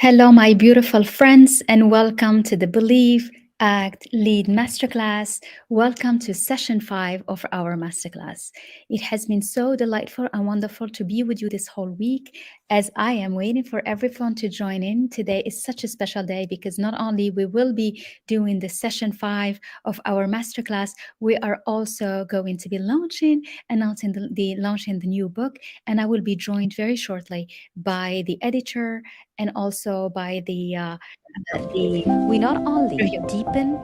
Hello, my beautiful friends, and welcome to the Believe, Act, Lead Masterclass. Welcome to session 5 of our masterclass. It has been so delightful and wonderful to be with you this whole week as I am waiting for everyone to join in. Today is such a special day because not only we will be doing the session 5 of our masterclass, we are also going to be announcing launching the new book, and I will be joined very shortly by the editor and also by the We not only review. deepen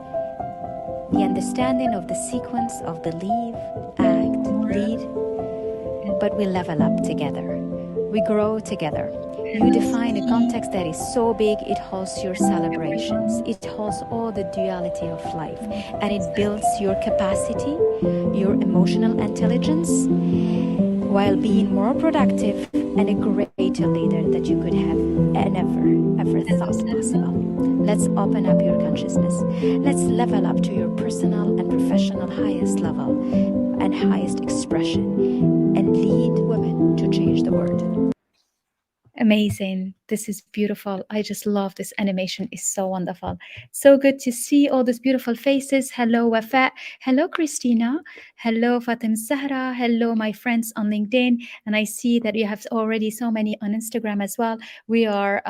the understanding of the sequence of believe, act, lead, but we level up together. We grow together. You define a context that is so big, it holds your celebrations, it holds all the duality of life, and it builds your capacity, your emotional intelligence, while being more productive and a greater leader that you could have ever thought possible. Let's open up your consciousness. Let's level up to your personal and professional highest level and highest expression and lead women to change the world. Amazing. This is beautiful. I just love this animation. It's so wonderful. So good to see all these beautiful faces. Hello, Wafat. Hello, Christina. Hello, Fatim Zahra. Hello, my friends on LinkedIn. And I see that you have already so many on Instagram as well. We are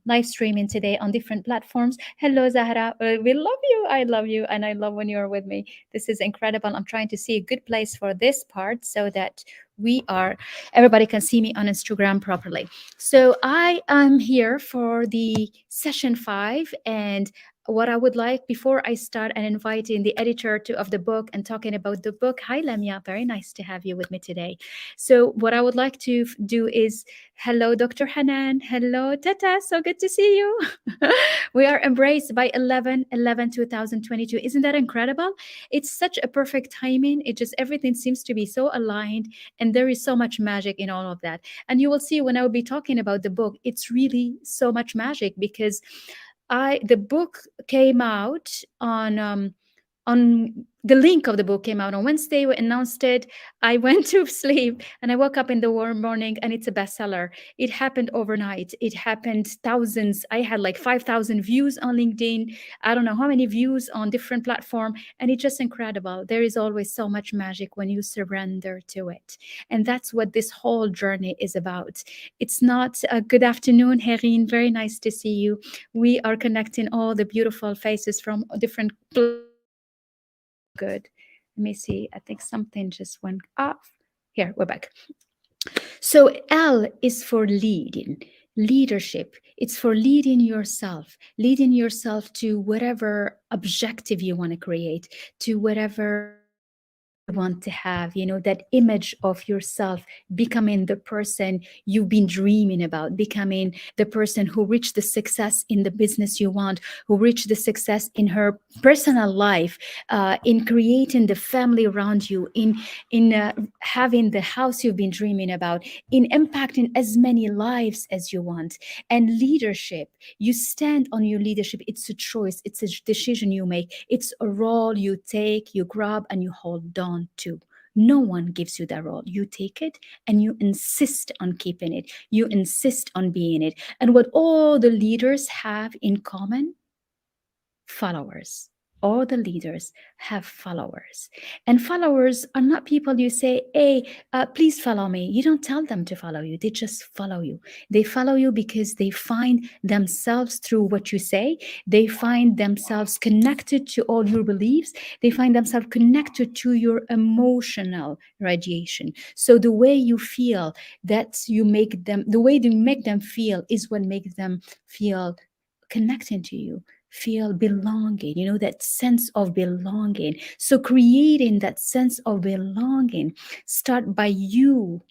live streaming today on different platforms. Hello, Zahra. We love you. I love you. And I love when you're with me. This is incredible. I'm trying to see a good place for this part so that everybody can see me on Instagram properly. So I am here for the session 5, and what I would like before I start and inviting the editor of the book and talking about the book. Hi, Lamia. Very nice to have you with me today. So what I would like to do is, hello, Dr. Hanan. Hello, Tata. So good to see you. We are embraced by 11/11/2022. Isn't that incredible? It's such a perfect timing. It just everything seems to be so aligned, and there is so much magic in all of that. And you will see when I will be talking about the book, it's really so much magic because the book came out on the link of the book came out on Wednesday. We announced it. I went to sleep and I woke up in the warm morning and it's a bestseller. It happened overnight. It happened thousands. I had like 5,000 views on LinkedIn. I don't know how many views on different platform, and it's just incredible. There is always so much magic when you surrender to it. And that's what this whole journey is about. It's not a good afternoon, Herin. Very nice to see you. We are connecting all the beautiful faces from different so good. Let me see. I think something just went off. Here, we're back. So L is for leading, leadership. It's for leading yourself to whatever objective you want to create, to whatever want to have, that image of yourself, becoming the person you've been dreaming about, becoming the person who reached the success in the business you want, who reached the success in her personal life, in creating the family around you, in having the house you've been dreaming about, in impacting as many lives as you want. And leadership, you stand on your leadership. It's a choice, it's a decision you make, it's a role you take, you grab, and you hold on to. No one gives you that role. You take it and you insist on keeping it. You insist on being it. And what all the leaders have in common, followers. All the leaders have followers. And followers are not people you say, hey, please follow me. You don't tell them to follow you. They just follow you. They follow you because they find themselves through what you say. They find themselves connected to all your beliefs. They find themselves connected to your emotional radiation. So the way you feel, the way you make them feel is what makes them feel connecting to you, feel belonging, that sense of belonging. So creating that sense of belonging start by you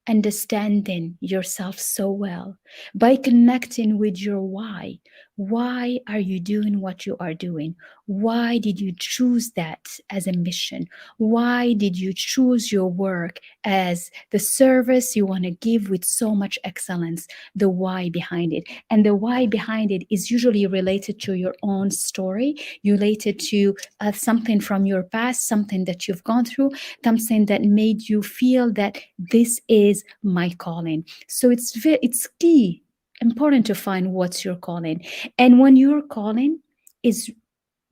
understanding yourself so well, by connecting with your why. Why are you doing what you are doing? Why did you choose that as a mission? Why did you choose your work as the service you want to give with so much excellence? The why behind it. And the why behind it is usually related to your own story, related to something from your past, something that you've gone through, something that made you feel that this is my calling. So it's key important to find what's your calling. And when your calling is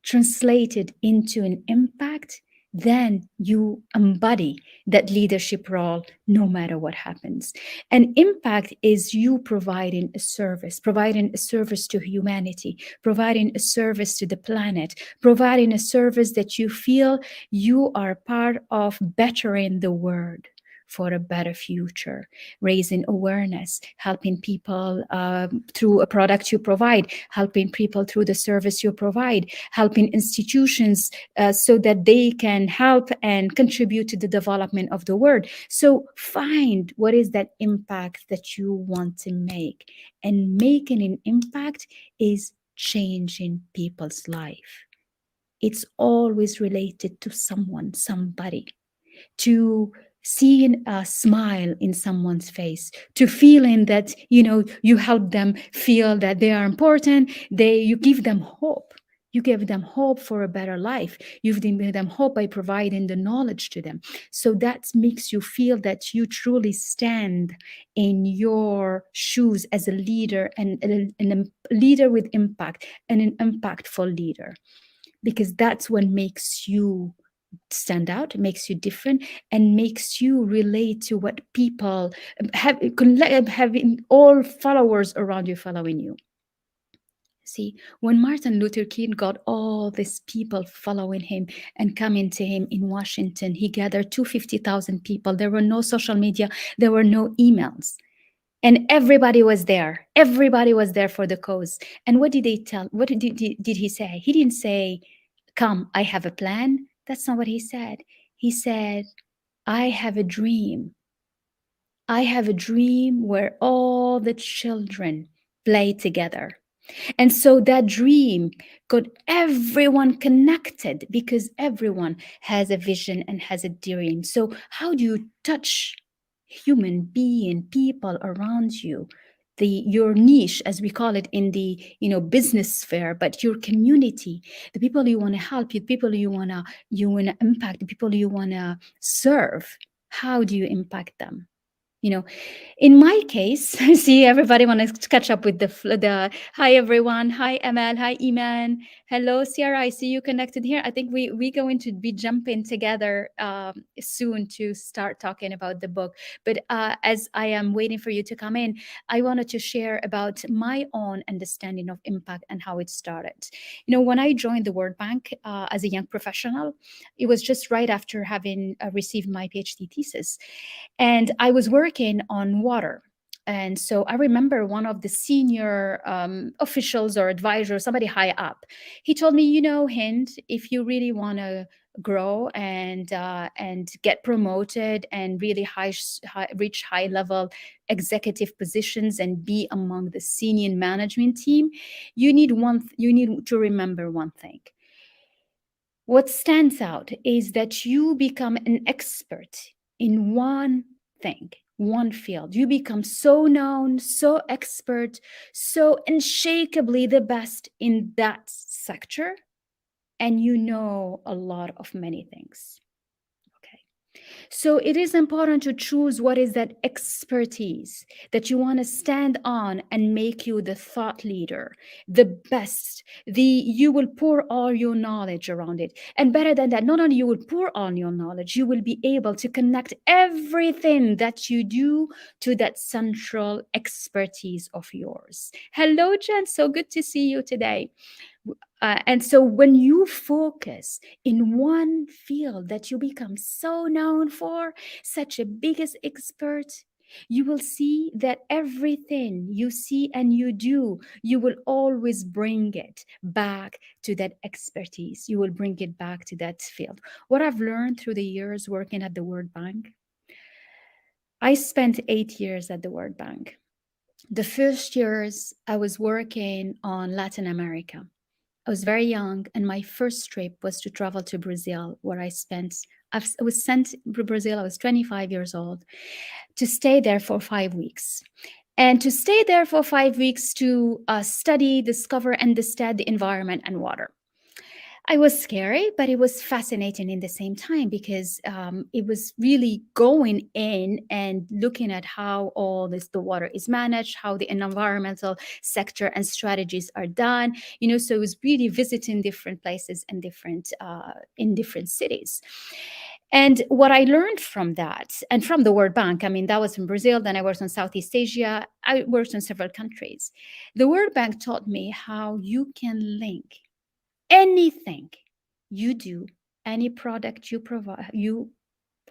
translated into an impact, then you embody that leadership role no matter what happens. And impact is you providing a service to humanity, providing a service to the planet, providing a service that you feel you are part of bettering the world for a better future, raising awareness, helping people through a product you provide, helping people through the service you provide, helping institutions so that they can help and contribute to the development of the world. So find what is that impact that you want to make. And making an impact is changing people's life. It's always related to someone, somebody, to seeing a smile in someone's face, to feeling that you help them feel that they are important. You give them hope. You give them hope for a better life. You give them hope by providing the knowledge to them. So that makes you feel that you truly stand in your shoes as a leader, and a leader with impact, and an impactful leader, because that's what makes you stand out, makes you different, and makes you relate to what people having all followers around you following you. See, when Martin Luther King got all these people following him and coming to him in Washington, he gathered 250,000 people. There were no social media, there were no emails. And everybody was there. Everybody was there for the cause. And what did they tell? What did he say? He didn't say, "Come, I have a plan." That's not what he said. He said, "I have a dream. I have a dream where all the children play together." And so that dream got everyone connected, because everyone has a vision and has a dream. So how do you touch human being, people around you, your niche, as we call it in the business sphere, but your community, the people you want to help, the people you wanna impact, the people you wanna serve? How do you impact them? In my case, see, everybody wants to catch up with the hi everyone, hi Emel, hi Iman, hello Sierra, I see you connected here. I think we going to be jumping together soon to start talking about the book. But as I am waiting for you to come in, I wanted to share about my own understanding of impact and how it started. When I joined the World Bank as a young professional, it was just right after having received my PhD thesis. And I was working on water. And so I remember one of the senior officials or advisors, somebody high up, he told me, Hind, if you really want to grow and get promoted and really reach high level executive positions and be among the senior management team, you need to remember one thing. What stands out is that you become an expert in one thing, one field. You become so known, so expert, so unshakably the best in that sector, and you know a lot of many things. Okay. So it is important to choose what is that expertise that you want to stand on and make you the thought leader, the best. You will pour all your knowledge around it. And better than that, not only you will pour all your knowledge, you will be able to connect everything that you do to that central expertise of yours. Hello, Jen. So good to see you today. And so when you focus in one field that you become so known for, such a biggest expert, you will see that everything you see and you do, you will always bring it back to that expertise. You will bring it back to that field. What I've learned through the years working at the World Bank, I spent 8 years at the World Bank. The first years I was working on Latin America. I was very young, and my first trip was to travel to Brazil, where I was sent to Brazil. I was 25 years old, to stay there for 5 weeks. And to stay there for 5 weeks to study, discover, and understand the environment and water. I was scary, but it was fascinating in the same time because it was really going in and looking at how all this the water is managed, how the environmental sector and strategies are done. So it was really visiting different places and different in different cities. And what I learned from that, and from the World Bank, I mean, that was in Brazil. Then I worked on Southeast Asia. I worked in several countries. The World Bank taught me how you can link anything you do, any product you provide, you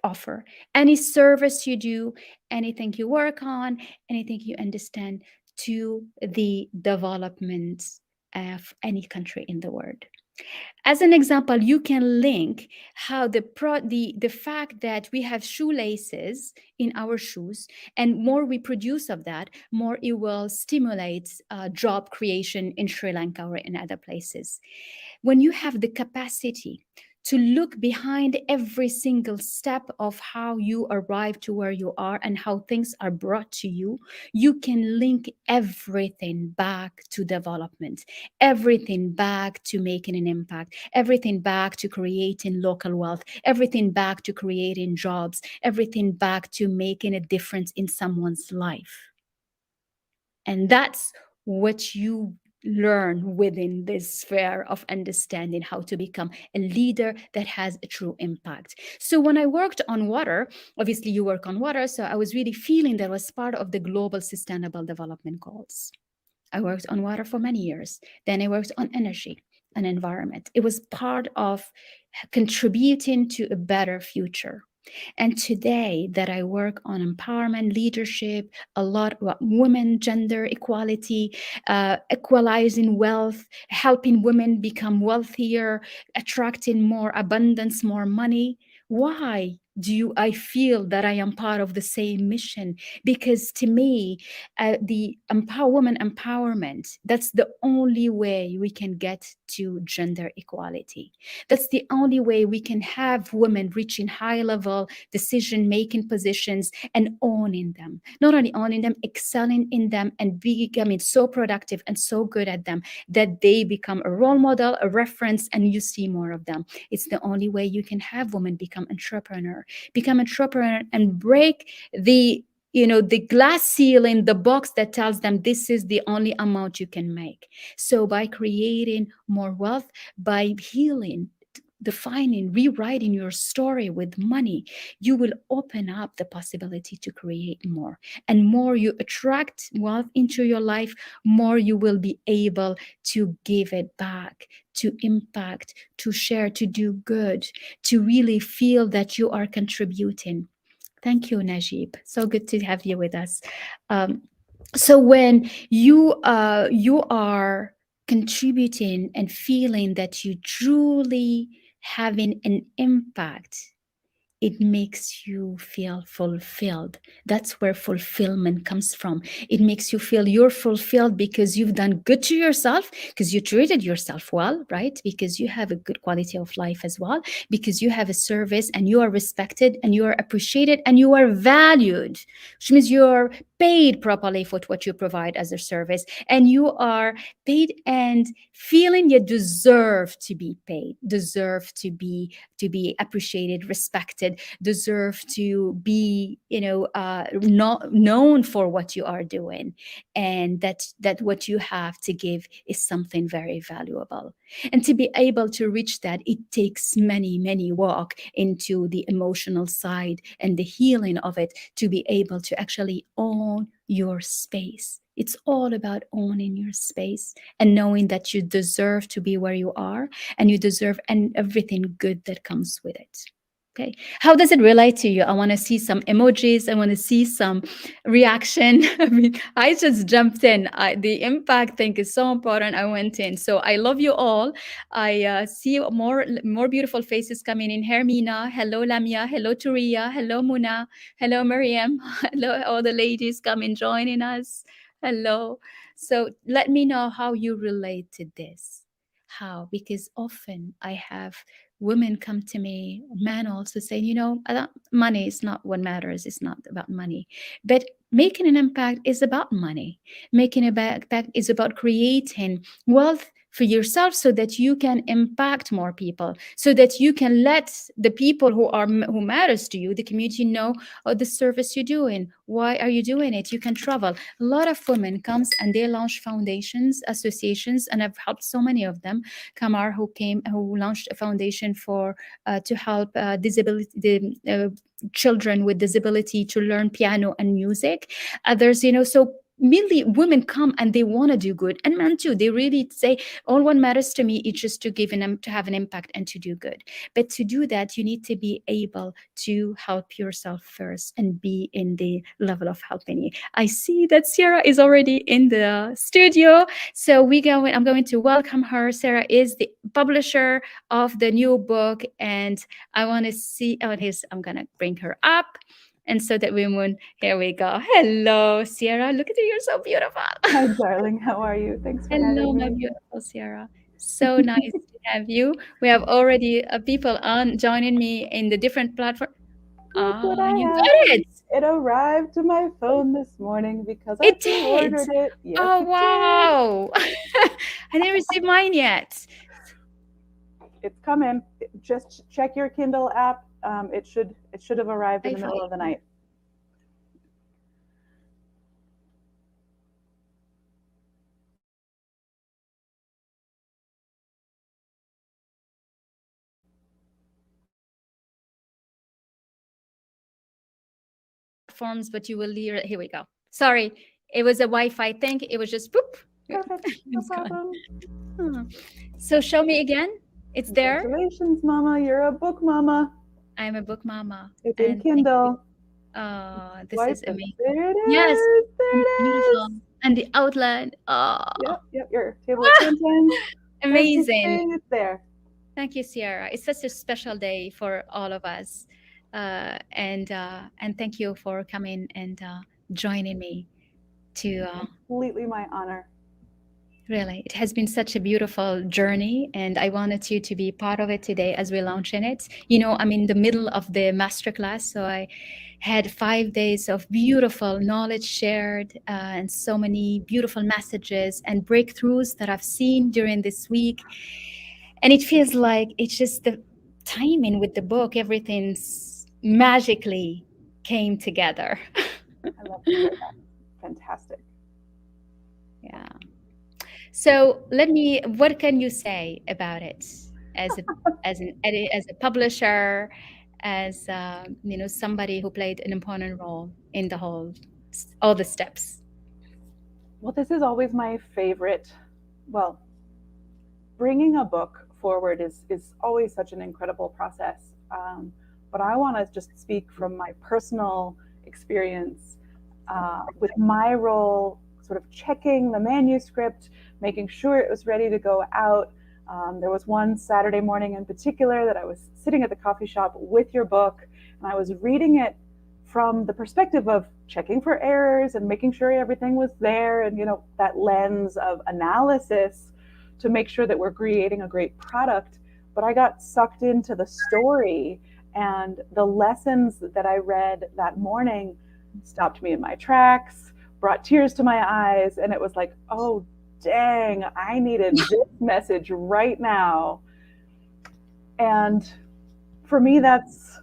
offer, any service you do, anything you work on, anything you understand, to the development of any country in the world. As an example, you can link how the fact that we have shoelaces in our shoes, and more we produce of that, more it will stimulate job creation in Sri Lanka or in other places. When you have the capacity to look behind every single step of how you arrive to where you are and how things are brought to you, you can link everything back to development, everything back to making an impact, everything back to creating local wealth, everything back to creating jobs, everything back to making a difference in someone's life. And that's what you learn within this sphere of understanding how to become a leader that has a true impact. So when I worked on water, obviously you work on water, so I was really feeling that was part of the global sustainable development goals. I worked on water for many years. Then I worked on energy and environment. It was part of contributing to a better future. And today that I work on empowerment, leadership, a lot about women, gender equality, equalizing wealth, helping women become wealthier, attracting more abundance, more money. Why do I feel that I am part of the same mission? Because to me, the woman empowerment, that's the only way we can get to gender equality. That's the only way we can have women reaching high level decision making positions and owning them. Not only owning them, excelling in them, and becoming so productive and so good at them that they become a role model, a reference, and you see more of them. It's the only way you can have women become entrepreneur and break the glass ceiling, the box that tells them this is the only amount you can make. So by creating more wealth, by healing, defining, rewriting your story with money, you will open up the possibility to create more. And more you attract wealth into your life, more you will be able to give it back, to impact, to share, to do good, to really feel that you are contributing. Thank you, Najib. So good to have you with us. So when you are contributing and feeling that you truly having an impact, it makes you feel fulfilled. That's where fulfillment comes from. It makes you feel you're fulfilled because you've done good to yourself, because you treated yourself well, right? Because you have a good quality of life as well, because you have a service and you are respected and you are appreciated and you are valued, which means you're paid properly for what you provide as a service, and you are paid and feeling you deserve to be paid, deserve to be appreciated, respected, deserve to be not known for what you are doing, and that what you have to give is something very valuable. And to be able to reach that, it takes many walk into the emotional side and the healing of it, to be able to actually own your space. It's all about owning your space and knowing that you deserve to be where you are, and you deserve everything good that comes with it. Okay. How does it relate to you? I want to see some emojis. I want to see some reaction. I mean, I just jumped in. The impact thing is so important. I went in. So I love you all. I see more beautiful faces coming in. Hermina. Hello, Lamia. Hello, Turia. Hello, Muna. Hello, Miriam. Hello, all the ladies coming, joining us. Hello. So let me know how you relate to this. How? Because often I have women come to me, men also say, money is not what matters. It's not about money. But making an impact is about money. Making an impact is about creating wealth for yourself so that you can impact more people, so that you can let the people who matters to you, the community, know, oh, the service you're doing, why are you doing it, you can travel. A lot of women comes and they launch foundations, associations, and I've helped so many of them. Kamar, who launched a foundation for to help disability the children with disability to learn piano and music. Others, so mainly women come and they want to do good, and men too. They really say, all what matters to me is just to to have an impact and to do good. But to do that, you need to be able to help yourself first and be in the level of helping you. I see that Sierra is already in the studio, so I'm going to welcome her. Sarah is the publisher of the new book, and I want to see. Oh, I'm gonna bring her up, and so that we moon. Here we go. Hello, Sierra. Look at you. You're so beautiful. Hi, darling. How are you? Thanks for Hello, having my me. beautiful Sierra. So nice to have you. We have already people on joining me in the different platform. Look Ah, what I you have. got it. It arrived to my phone this morning because I It did. pre-ordered it. Yes, Oh, it did. wow. I didn't receive mine yet. It's coming. Just check your Kindle app. It should have arrived in I the middle find of the night. platforms, but you will hear it. Here we go. Sorry, it was a Wi-Fi thing. It was just boop. Perfect. No It's gone. problem. Hmm. So show me again. It's there. Congratulations, Mama. You're a book mama. I'm a book mama, It's in and thank you. Kindle. This is Swipe and amazing. there it Yes, is. There and it beautiful, is. and the outline. Yep, yep. Your table of contents. Amazing. Everything is there. Thank you, Sierra. It's such a special day for all of us, and thank you for coming and joining me to. Completely my honor. Really, it has been such a beautiful journey, and I wanted you to be part of it today as we're launching it. I'm in the middle of the masterclass, so I had 5 days of beautiful knowledge shared and so many beautiful messages and breakthroughs that I've seen during this week. And it feels like it's just the timing with the book, everything's magically came together. I love to hear that. Fantastic. Yeah. So what can you say about it as as a publisher, as somebody who played an important role in the all the steps? Well, this is always my favorite. Well, bringing a book forward is always such an incredible process. But I want to just speak from my personal experience with my role, sort of checking the manuscript, making sure it was ready to go out. There was one Saturday morning in particular that I was sitting at the coffee shop with your book, and I was reading it from the perspective of checking for errors and making sure everything was there, and that lens of analysis to make sure that we're creating a great product. But I got sucked into the story, and the lessons that I read that morning stopped me in my tracks, brought tears to my eyes, and it was like, oh dang, I needed this message right now. And for me, that's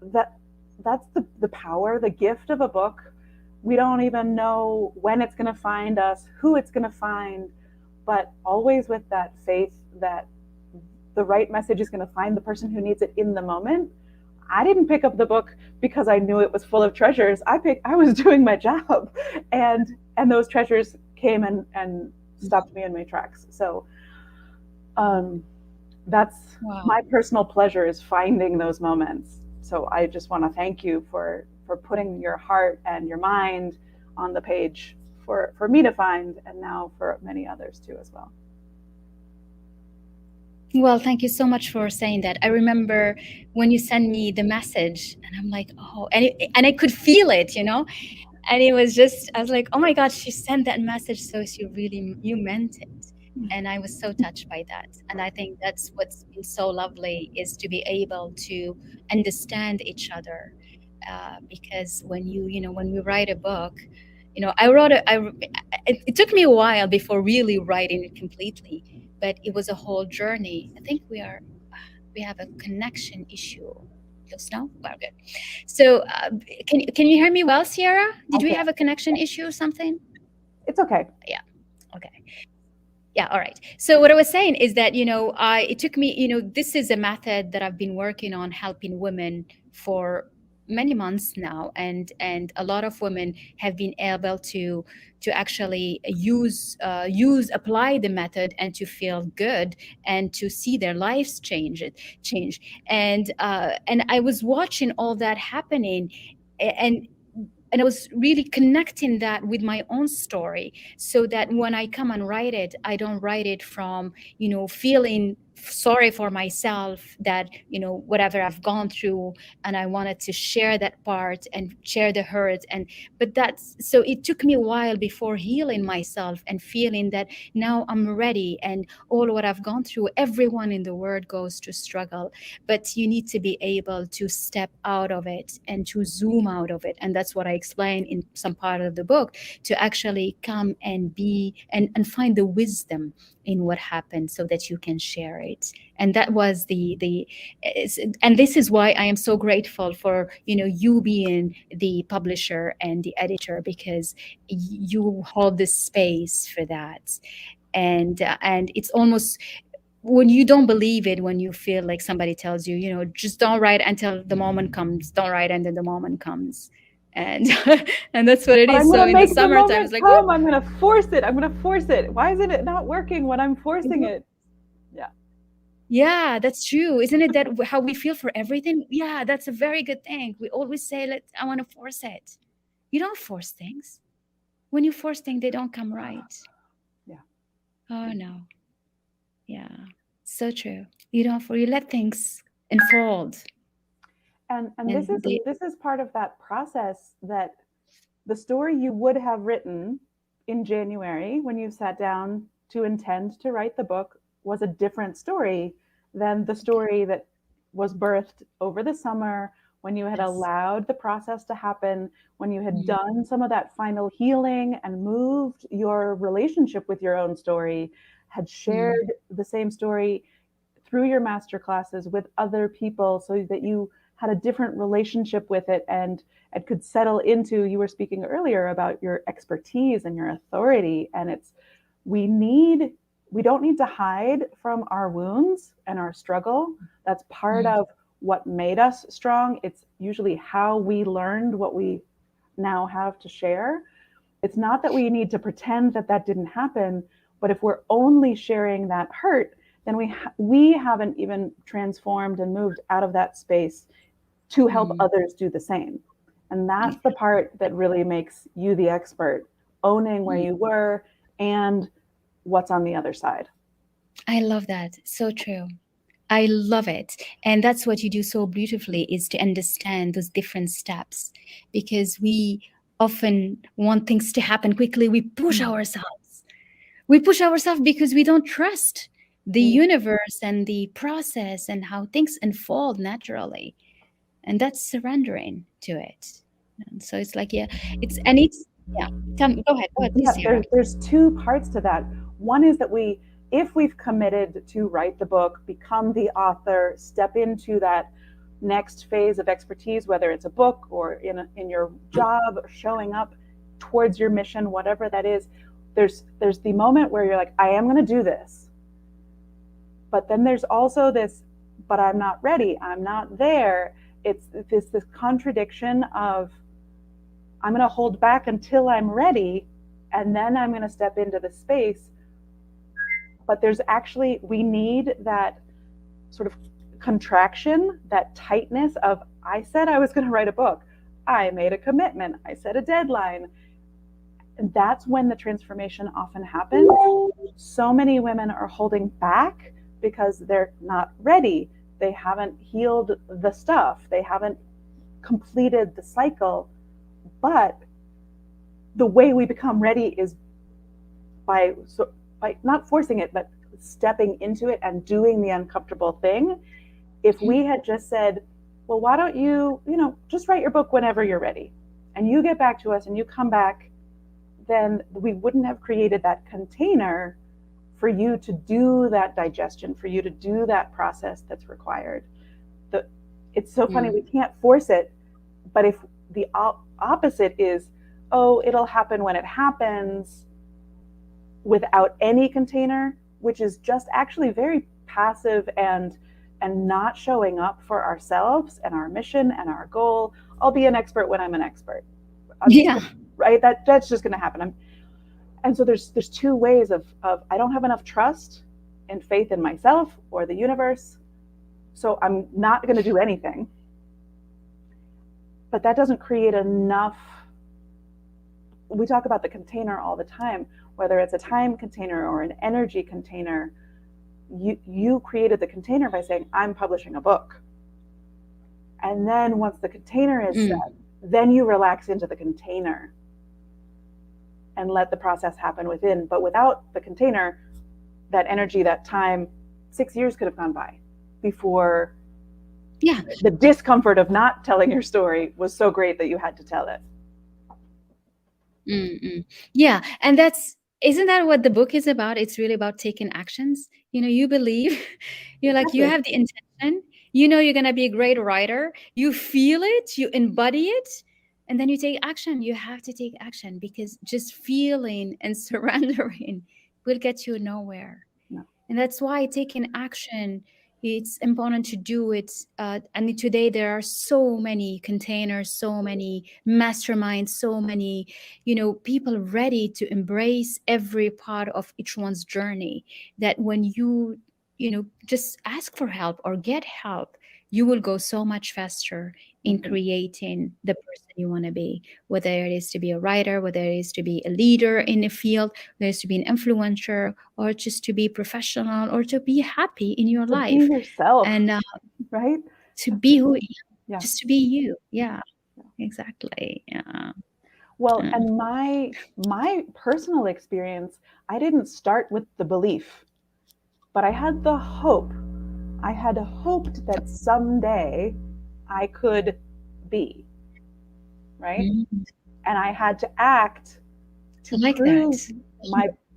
the power, the gift of a book. We don't even know when it's going to find us, who it's going to find, but always with that faith that the right message is going to find the person who needs it in the moment. I didn't pick up the book because I knew it was full of treasures. I was doing my job, and those treasures came and stopped me in my tracks. So that's Wow. my personal pleasure, is finding those moments. So I just want to thank you for putting your heart and your mind on the page for me to find, and now for many others too as well. Well, thank you so much for saying that. I remember when you sent me the message, and I'm like, oh, and I could feel it, and it was just, I was like, oh my God, she sent that message, so you meant it. And I was so touched by that. And I think that's what's been so lovely, is to be able to understand each other. Because when when we write a book, it took me a while before really writing it completely, but it was a whole journey. I think we have a connection issue. Close now? Well, good. So, can you hear me well, Sierra? Did I we can. have a connection issue or something? It's okay. Yeah. Okay. Yeah, all right. So what I was saying is that, it took me, this is a method that I've been working on helping women for many months now, and a lot of women have been able to actually apply the method and to feel good and to see their lives change. And I was watching all that happening, and I was really connecting that with my own story, so that when I come and write it, I don't write it from, feeling sorry for myself, that, whatever I've gone through, and I wanted to share that part and share the hurt. But that's, so it took me a while before healing myself and feeling that now I'm ready, and all what I've gone through, everyone in the world goes to struggle, but you need to be able to step out of it and to zoom out of it. And that's what I explain in some part of the book, to actually come and be and find the wisdom in what happened, so that you can share it. And that was and this is why I am so grateful for, you being the publisher and the editor, because you hold the space for that. And it's almost, when you don't believe it, when you feel like somebody tells you, just don't write until the moment comes, don't write until the moment comes. And and that's what it But I'm is. going So to in the make the summertime, it's moment like, come. I'm going to force it. I'm going to force it. Why isn't it not working when I'm forcing it? Yeah. yeah, that's true. Isn't it that how we feel for everything? Yeah, that's a very good thing. We always say, I want to force it. You don't force things. When you force things, they don't come right. Yeah. Oh no. Yeah. So true. You let things unfold. And And they this is part of that process, that the story you would have written in January when you sat down to intend to write the book was a different story than the story that was birthed over the summer, when you had yes. allowed the process to happen, when you had Mm, done some of that final healing and moved your relationship with your own story, had mm, shared the same story through your master classes with other people, so that you had a different relationship with it, and it could settle into, you were speaking earlier about your expertise and your authority. And it's, we need, we don't need to hide from our wounds and our struggle. That's part mm, of what made us strong. It's usually how we learned what we now have to share. It's not that we need to pretend that that didn't happen, but if we're only sharing that hurt, then we haven't even transformed and moved out of that space to help mm. others do the same. And that's the part that really makes you the expert, owning where Mm. you were and what's on the other side. I love that. So true. I love it. And that's what you do so beautifully, is to understand those different steps, because we often want things to happen quickly. We push Mm. ourselves. We push ourselves because we don't trust the Mm. universe and the process and how things unfold naturally. And that's surrendering to it. And so it's like, yeah, yeah. Go ahead, please, Yeah, Sarah. there's two parts to that. One is that if we've committed to write the book, become the author, step into that next phase of expertise, whether it's a book or in your job, or showing up towards your mission, whatever that is, there's the moment where you're like, I am going to do this. But then there's also this, but I'm not ready, I'm not there. It's this contradiction of, I'm going to hold back until I'm ready, and then I'm going to step into the space. But there's actually, we need that sort of contraction, that tightness of, I said I was going to write a book, I made a commitment, I set a deadline. And that's when the transformation often happens. So many women are holding back because they're not ready. They haven't healed the stuff, they haven't completed the cycle. But the way we become ready is by not forcing it, but stepping into it and doing the uncomfortable thing. If we had just said, well, why don't you, just write your book whenever you're ready, and you get back to us and you come back then we wouldn't have created that container for you to do that digestion, for you to do that process that's required. It's so funny, we can't force it, but if the opposite is, oh, it'll happen when it happens, without any container, which is just actually very passive and not showing up for ourselves and our mission and our goal. I'll be an expert when I'm an expert. Yeah. Right? That's just going to happen. And so there's two ways of I don't have enough trust and faith in myself or the universe, so I'm not going to do anything. But that doesn't create enough. We talk about the container all the time, whether it's a time container or an energy container. You created the container by saying, I'm publishing a book. And then once the container is set, then you relax into the container and let the process happen within. But without the container, that energy, that time, 6 years could have gone by before the discomfort of not telling your story was so great that you had to tell it. Yeah. And isn't that what the book is about? It's really about taking actions. You believe, you're like, you have the intention, you're going to be a great writer. You feel it, you embody it, and then you take action. You have to take action, because just feeling and surrendering will get you nowhere. No. And that's why taking action, it's important to do it. And today there are so many containers, so many masterminds, so many, people ready to embrace every part of each one's journey, that when you just ask for help or get help, you will go so much faster in creating the person you want to be, whether it is to be a writer, whether it is to be a leader in a field, whether it is to be an influencer, or just to be professional, or to be happy in your life. Be yourself. And right? To be who, just to be you. Yeah, exactly. Yeah. Well, and my personal experience, I didn't start with the belief, but I had the hope. I had hoped that someday I could be, right? And I had to act to prove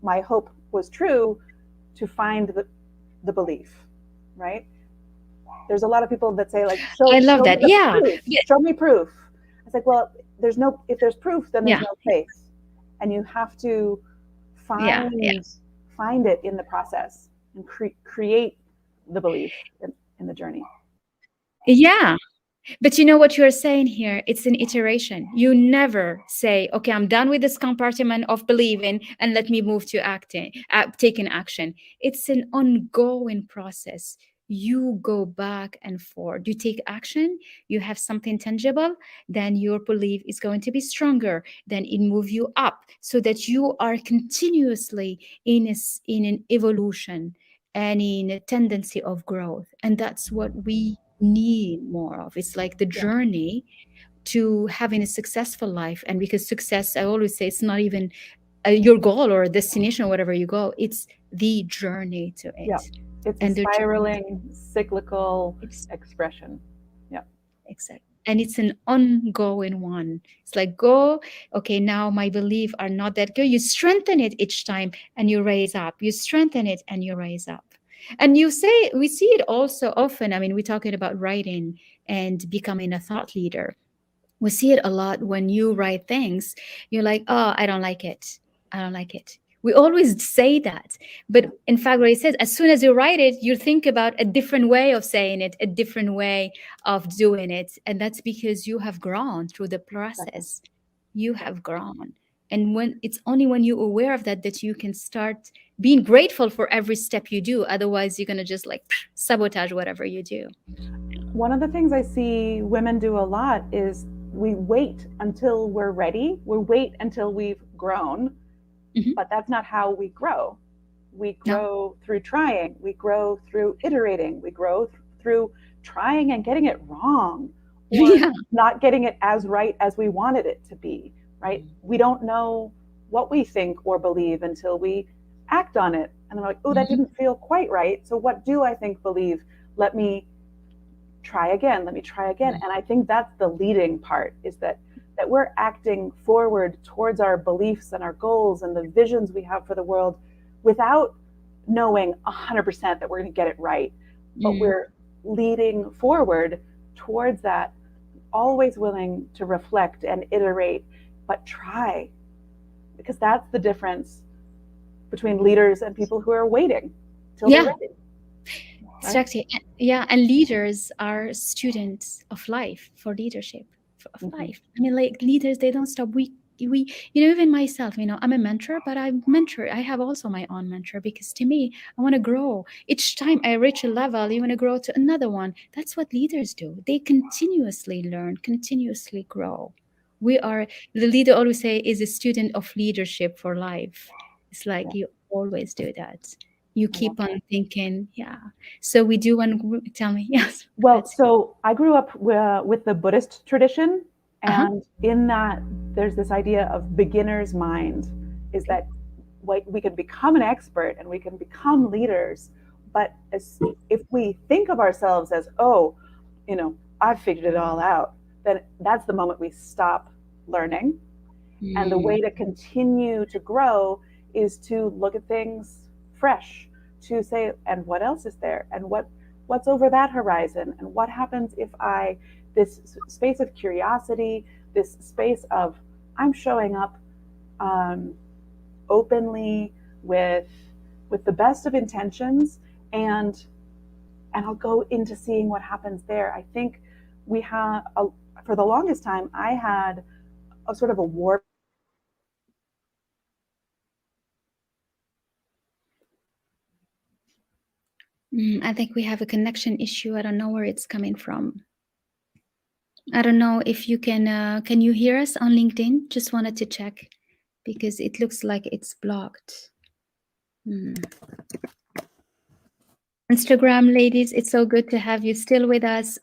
my hope was true, to find the belief, right? There's a lot of people that say, like, I love that. Yeah. Show me proof. It's like, well, if there's proof, then there's no faith. And you have to find it in the process and create the belief in the journey. Yeah. But you know what you're saying here? It's an iteration. You never say, okay, I'm done with this compartment of believing and let me move to taking action. It's an ongoing process. You go back and forth. You take action, you have something tangible, then your belief is going to be stronger. Then it moves you up, so that you are continuously in an evolution and in a tendency of growth. And that's what we need more of. It's like the journey to having a successful life. And because success, I always say, it's not even your goal or destination or whatever you go, it's the journey to it. It's a spiraling, cyclical expression. Exactly. And it's an ongoing one. It's like, okay, now my beliefs are not that good. You strengthen it each time and you raise up. You strengthen it and you raise up. And we see it also often. I mean, we're talking about writing and becoming a thought leader. We see it a lot when you write things. You're like, oh, I don't like it. I don't like it. We always say that. But in fact, what it says, as soon as you write it, you think about a different way of saying it, a different way of doing it. And that's because you have grown through the process. You have grown. And it's only when you're aware of that you can start being grateful for every step you do. Otherwise, you're going to just like sabotage whatever you do. One of the things I see women do a lot is we wait until we're ready. We wait until we've grown. But that's not how we grow. We grow through trying. We grow through iterating. We grow through trying and getting it wrong, or not getting it as right as we wanted it to be, right? We don't know what we think or believe until we act on it. And we're like, oh, that didn't feel quite right. So what do I think, believe? Let me try again. Let me try again. And I think that's the leading part, is that that we're acting forward towards our beliefs and our goals and the visions we have for the world without knowing 100% that we're going to get it right, but we're leading forward towards that, always willing to reflect and iterate, but try, because that's the difference between leaders and people who are waiting till they're ready. Exactly. Yeah, and leaders are students of life, for leadership of life. I mean, like, leaders, they don't stop. We even myself, I'm a mentor, but I have also my own mentor, because to me, I want to grow. Each time I reach a level, you want to grow to another one. That's what leaders do. They continuously learn, continuously grow. The leader always say is a student of leadership for life. It's like you always do that. You keep on thinking, yeah. So we do one. Tell me, yes. Well, so I grew up with the Buddhist tradition, and in that, there's this idea of beginner's mind, is that we can become an expert and we can become leaders, but if we think of ourselves as, oh, I've figured it all out, then that's the moment we stop learning. And the way to continue to grow is to look at things fresh, to say, and what else is there, and what's over that horizon, and what happens if this space of curiosity, this space of I'm showing up openly with the best of intentions, and I'll go into seeing what happens there. I think we have for the longest time, I had a sort of a warp. I think we have a connection issue. I don't know where it's coming from. I don't know if you can you hear us on LinkedIn? Just wanted to check, because it looks like it's blocked. Instagram ladies, it's so good to have you still with us.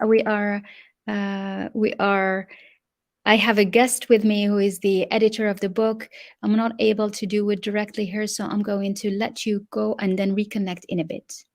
I have a guest with me who is the editor of the book. I'm not able to do it directly here, so I'm going to let you go and then reconnect in a bit.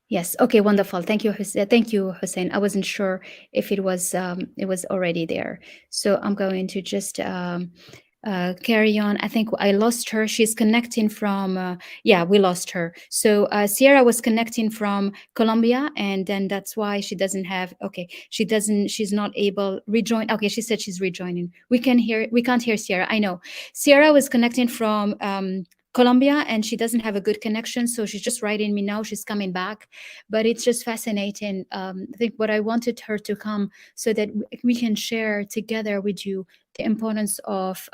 Yes. Okay. Wonderful. Thank you, Hussein. I wasn't sure if it was already there. So I'm going to just carry on. I think I lost her. She's connecting from. We lost her. So Sierra was connecting from Colombia, and then that's why she doesn't have. Okay, she's not able rejoin. Okay, she said she's rejoining. We can't hear Sierra. I know. Sierra was connecting from Colombia, and she doesn't have a good connection, so she's just writing me now. She's coming back, but it's just fascinating. I think what I wanted her to come so that we can share together with you the importance of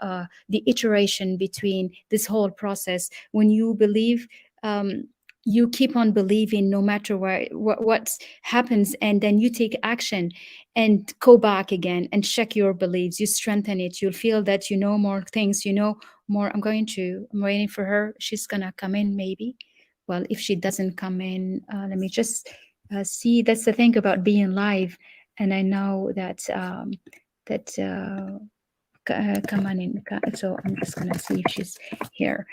the iteration between this whole process. When you believe, you keep on believing no matter what happens, and then you take action and go back again and check your beliefs. You strengthen it. You'll feel that you know more things, more. I'm waiting for her. She's gonna come in maybe. Well, if she doesn't come in, let me just see. That's the thing about being live, and I know that come on in. So I'm just gonna see if she's here.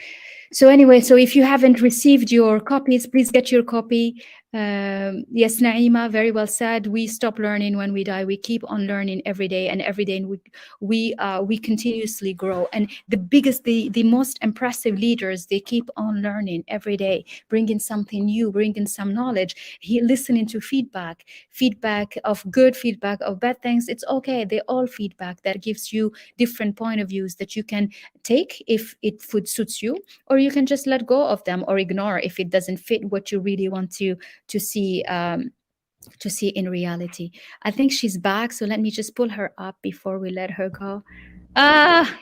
So anyway, so if you haven't received your copies, please get your copy. Yes, Naima, very well said. We stop learning when we die. We keep on learning every day, and every day we continuously grow. And the most impressive leaders, they keep on learning every day, bringing something new, bringing some knowledge. Listening to feedback of good, feedback of bad things. It's okay. They all feedback that gives you different point of views that you can take if it suits you, or you can just let go of them or ignore if it doesn't fit what you really want to see in reality. I think she's back, so let me just pull her up before we let her go.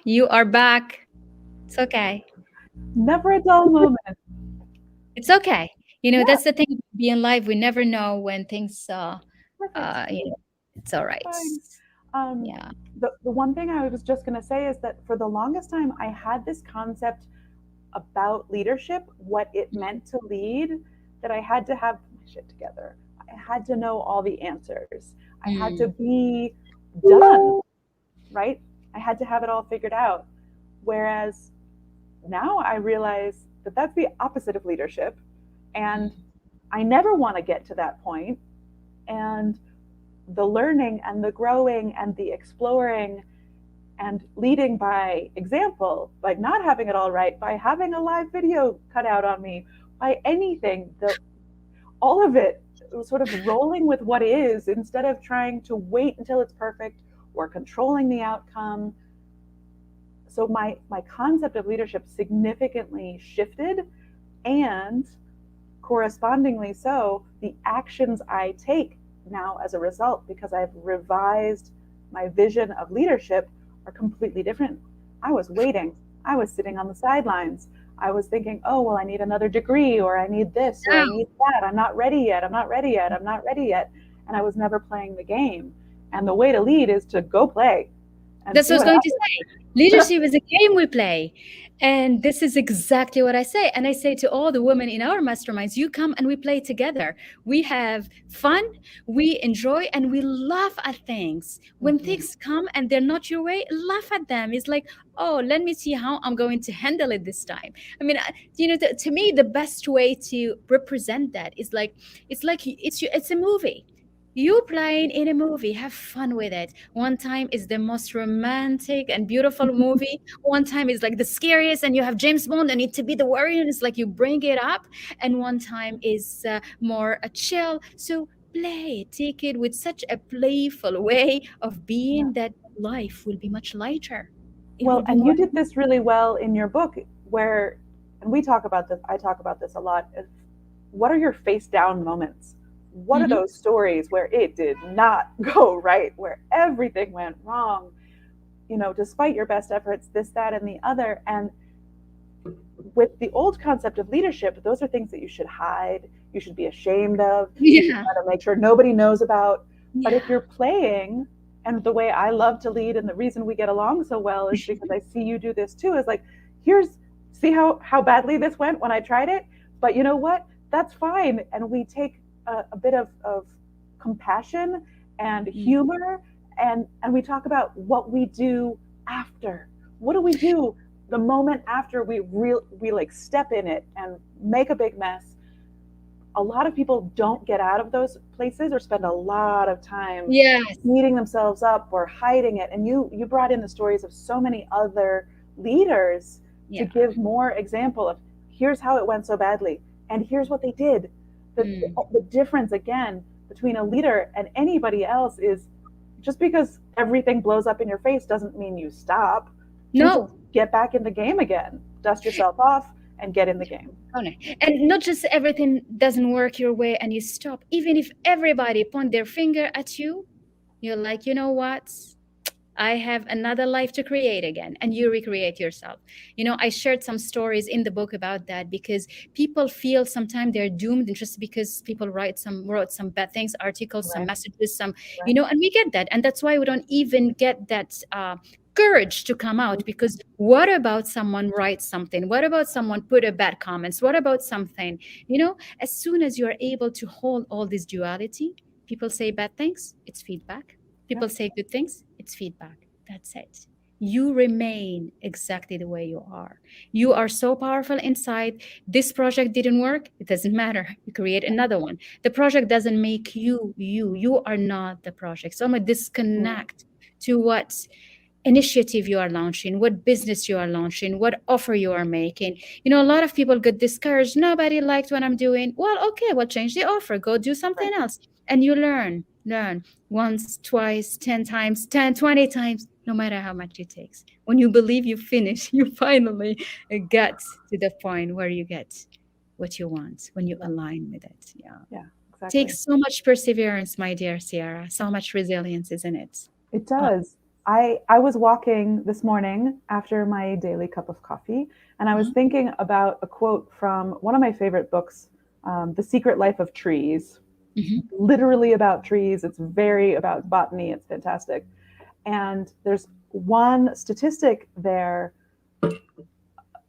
You are back. It's okay. Never a dull moment. It's okay. That's the thing, being live, we never know when things it's all right. Yeah. The one thing I was just going to say is that for the longest time, I had this concept about leadership, what it meant to lead, that I had to have my shit together. I had to know all the answers. I had to be done, right? I had to have it all figured out. Whereas now I realize that that's the opposite of leadership. And I never want to get to that point. And the learning and the growing and the exploring and leading by example, by not having it all right, by having a live video cut out on me, by anything, all of it was sort of rolling with what is instead of trying to wait until it's perfect or controlling the outcome. So my concept of leadership significantly shifted, and correspondingly so, the actions I take now as a result, because I've revised my vision of leadership, are completely different. I was waiting. I was sitting on the sidelines. I was thinking, oh, well, I need another degree, or I need this, or I need that. I'm not ready yet. I'm not ready yet. I'm not ready yet. And I was never playing the game. And the way to lead is to go play. That's what I was going to say. Leadership is a game we play. And this is exactly what I say. And I say to all the women in our masterminds, you come and we play together. We have fun, we enjoy, and we laugh at things. When things come and they're not your way, laugh at them. It's like, oh, let me see how I'm going to handle it this time. I mean, to me, the best way to represent that is like, it's a movie. You playing in a movie, have fun with it. One time is the most romantic and beautiful movie. One time is like the scariest, and you have James Bond and need to be the warrior. And it's like you bring it up. And one time is more a chill. So play, take it with such a playful way of being that life will be much lighter. Well, and you did this really well in your book, where, and we talk about this, I talk about this a lot. What are your face down moments? What are those stories where it did not go right, where everything went wrong, despite your best efforts, this, that, and the other? And with the old concept of leadership, those are things that you should hide, you should be ashamed of, you got to make sure nobody knows about. But if you're playing, and the way I love to lead, and the reason we get along so well is because I see you do this too, is like, see how badly this went when I tried it, but you know what? That's fine. And we take a bit of compassion and humor, and we talk about what we do after. What do we do the moment after we like step in it and make a big mess? A lot of people don't get out of those places, or spend a lot of time beating themselves up or hiding it. And you brought in the stories of so many other leaders to give more example of, here's how it went so badly, and here's what they did. The difference, again, between a leader and anybody else is, just because everything blows up in your face doesn't mean you stop. No. You get back in the game again. Dust yourself off and get in the game. Oh, no. And not just everything doesn't work your way and you stop. Even if everybody point their finger at you, you're like, you know what? I have another life to create again, and you recreate yourself. I shared some stories in the book about that, because people feel sometimes they're doomed, just because people wrote some bad things, articles, some messages, and we get that. And that's why we don't even get that courage to come out, because what about someone writes something? What about someone put a bad comments? What about something? As soon as you're able to hold all this duality, people say bad things, it's feedback. People say good things, it's feedback. That's it. You remain exactly the way you are. You are so powerful inside. This project didn't work. It doesn't matter. You create another one. The project doesn't make you. You are not the project. So I'm going to disconnect to what initiative you are launching, what business you are launching, what offer you are making. A lot of people get discouraged. Nobody liked what I'm doing. Well, okay, well, change the offer. Go do something else. And you learn once, twice, 10 times, 10, 20 times, no matter how much it takes. When you believe you finish, you finally get to the point where you get what you want, when you align with it. Yeah, exactly. It takes so much perseverance, my dear Sierra, so much resilience, isn't it? It does. I was walking this morning after my daily cup of coffee, and I was thinking about a quote from one of my favorite books, The Secret Life of Trees. Literally about trees. It's very about botany. It's fantastic. And there's one statistic there.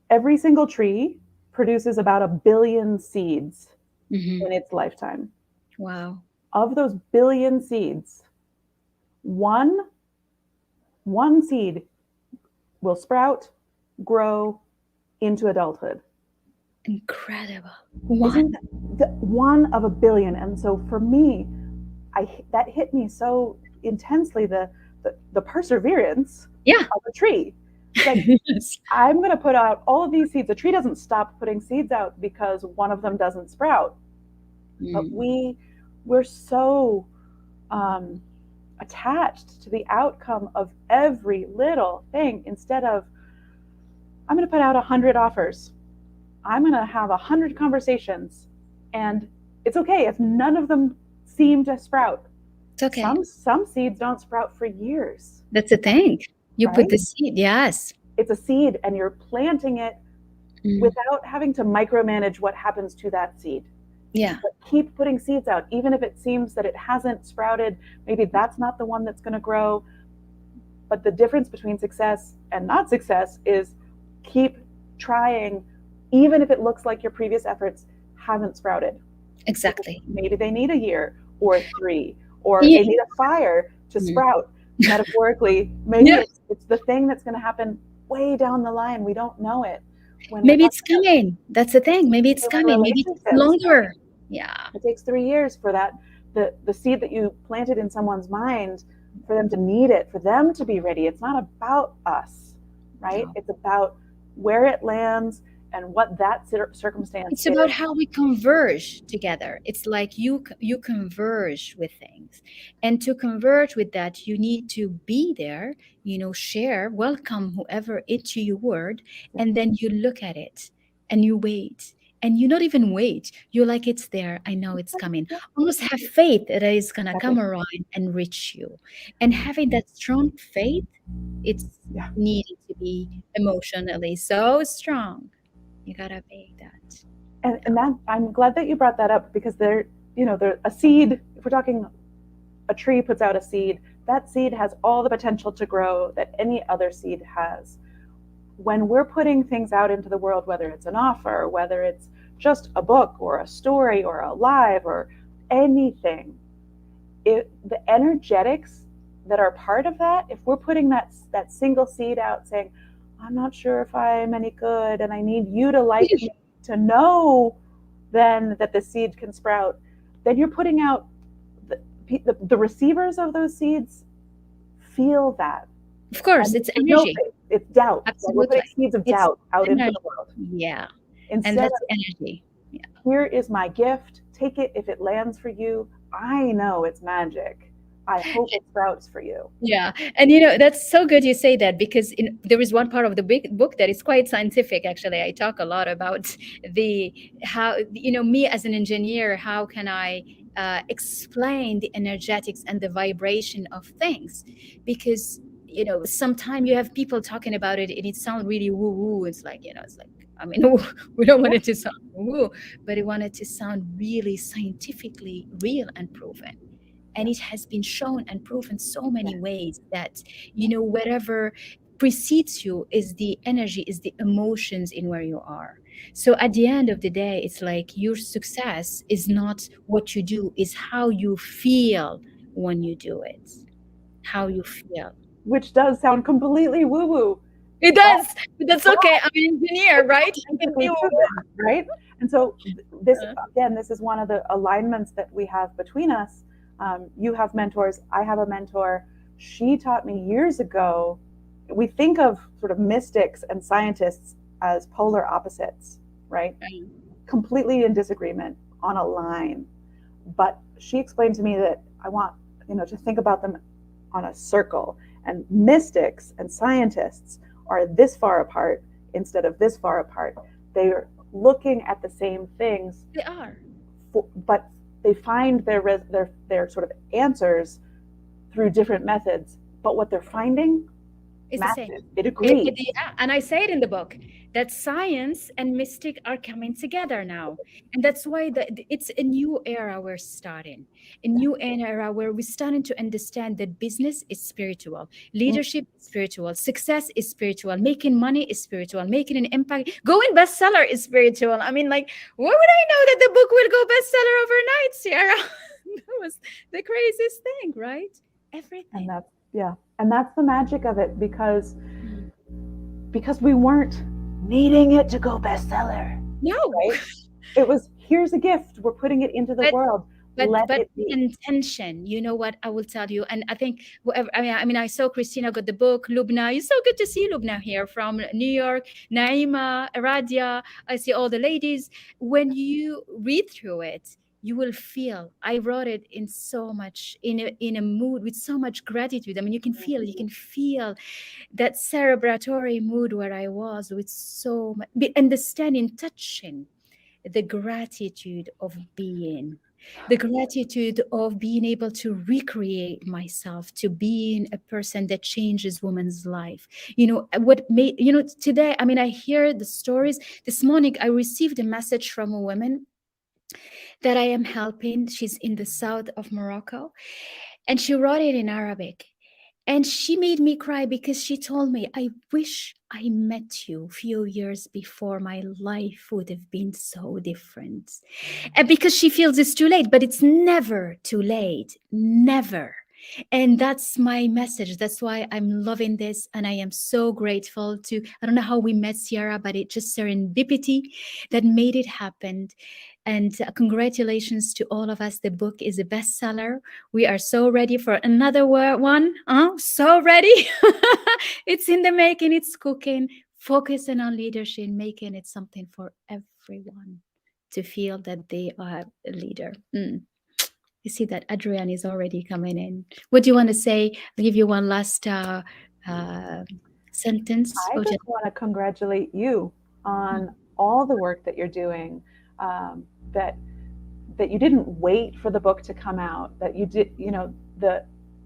Every single tree produces about 1 billion seeds in its lifetime. Wow. Of those 1 billion seeds, one seed will sprout, grow into adulthood. Incredible. One of 1 billion. And so for me, that hit me so intensely, the perseverance Yeah. of a tree. It's like, Yes. I'm going to put out all of these seeds. The tree doesn't stop putting seeds out because one of them doesn't sprout. But we're so attached to the outcome of every little thing, instead of, I'm going to put out 100 offers. I'm going to have 100 conversations, and it's okay if none of them seem to sprout. It's okay. Some seeds don't sprout for years. That's the thing. You Right? put the seed. Yes. It's a seed, and you're planting it without having to micromanage what happens to that seed. Yeah. But keep putting seeds out, even if it seems that it hasn't sprouted. Maybe that's not the one that's going to grow. But the difference between success and not success is keep trying, even if it looks like your previous efforts haven't sprouted. Exactly. Maybe they need a year or 3, or they need a fire to sprout. Metaphorically, maybe it's the thing that's going to happen way down the line. We don't know it. Maybe it's coming. That's the thing. Maybe it's coming. Maybe it's longer. Yeah. It takes 3 years for that, the seed that you planted in someone's mind, for them to need it, for them to be ready. It's not about us, right? No. It's about where it lands and what that circumstance is. It's about how we converge together. It's like you converge with things. And to converge with that, you need to be there, share, welcome whoever into your word, and then you look at it and you wait. And you not even wait. You're like, it's there. I know it's coming. Almost have faith that it's going to come around and reach you. And having that strong faith, it's needed to be emotionally so strong. You got to be that. And that, I'm glad that you brought that up, because they're a seed, if we're talking a tree puts out a seed, that seed has all the potential to grow that any other seed has. When we're putting things out into the world, whether it's an offer, whether it's just a book or a story or a live or anything, the energetics that are part of that, if we're putting that single seed out saying, I'm not sure if I'm any good and I need you to like me to know then that the seed can sprout, then you're putting out, the receivers of those seeds feel that. Of course, it's energy. It's doubt. Absolutely. We're putting seeds of doubt out into the world. Yeah. Instead and that's energy. Yeah. Here is my gift. Take it. If it lands for you, I know it's magic. I hope it sprouts for you. Yeah. And, that's so good you say that, because there is one part of the big book that is quite scientific. Actually, I talk a lot about how, me as an engineer, how can I explain the energetics and the vibration of things? Because sometimes you have people talking about it and it sounds really woo-woo. It's like, we don't want it to sound woo, but we want it to sound really scientifically real and proven. And it has been shown and proven so many ways that, whatever precedes you is the energy, is the emotions in where you are. So at the end of the day, it's like your success is not what you do, is how you feel when you do it, how you feel. Which does sound completely woo-woo. It does. But that's okay. I'm an engineer, right? Right? And so this is one of the alignments that we have between us. You have mentors. I have a mentor. She taught me years ago, we think of sort of mystics and scientists as polar opposites, right? Completely in disagreement on a line. But she explained to me that I want, to think about them on a circle. And mystics and scientists are this far apart instead of this far apart. They are looking at the same things. They are. But they find their sort of answers through different methods. But what they're finding is the same. It agrees. And I say it in the book that science and mystic are coming together now. And that's why it's a new era we're starting. A new era where we're starting to understand that business is spiritual, leadership is spiritual, success is spiritual, making money is spiritual, making an impact, going bestseller is spiritual. I mean, like, why would I know that the book will go bestseller overnight, Sierra? That was the craziest thing, right? Everything. And that's the magic of it, because we weren't needing it to go bestseller. No. Right? It was, here's a gift. We're putting it into the world. let but it be. intention, you know what I will tell you, and I think whoever, I mean, I saw Christina got the book. Lubna, it's so good to see Lubna here from New York. Naima, Radia, I see all the ladies. When you read through it, you will feel. I wrote it in so much in a mood with so much gratitude. I mean, you can feel that celebratory mood where I was with so much understanding, touching the gratitude of being, the gratitude of being able to recreate myself to being a person that changes women's life. You know what made, today, I mean, I hear the stories. This morning I received a message from a woman that I am helping. She's in the south of Morocco, and she wrote it in Arabic. And she made me cry because she told me, I wish I met you a few years before. My life would have been so different. And because she feels it's too late, but it's never too late. Never. And that's my message. That's why I'm loving this. And I am so grateful to, I don't know how we met, Sierra, but it just serendipity that made it happen. And congratulations to all of us. The book is a bestseller. We are so ready for another one. So ready. It's in the making, it's cooking, focusing on leadership, making it something for everyone to feel that they are a leader. You see that Adrienne is already coming in. What do you want to say? I'll give you one last sentence. I just want to congratulate you on all the work that you're doing. That you didn't wait for the book to come out. That you did,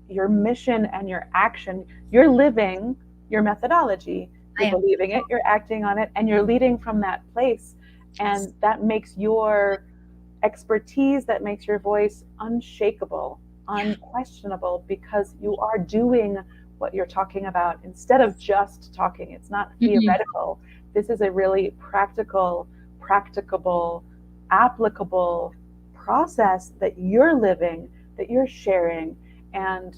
your mission and your action. You're living your methodology. You're believing it. You're acting on it, and you're leading from that place. And that makes your expertise, that makes your voice unshakable, unquestionable, because you are doing what you're talking about instead of just talking. It's not theoretical. This is a really practical, practicable, applicable process that you're living, that you're sharing, and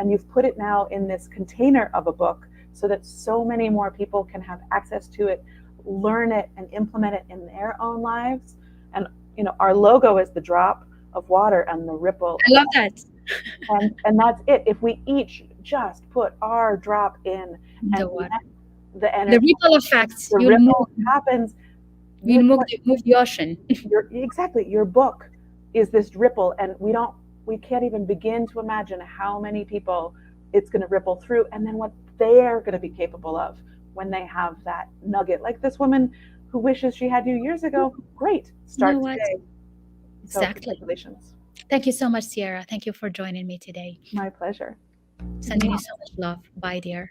you've put it now in this container of a book so that so many more people can have access to it, learn it, and implement it in their own lives. And our logo is the drop of water and the ripple. I love that. And that's it. If we each just put our drop in, and the energy, the ripple effect, the ripple happens. You move the ocean. Exactly. Your book is this ripple, and we can't even begin to imagine how many people it's going to ripple through, and then what they're going to be capable of when they have that nugget. Like this woman who wishes she had you years ago. Great. Start today. Exactly. So congratulations. Thank you so much, Sierra. Thank you for joining me today. My pleasure. Sending you so much love. Bye, dear.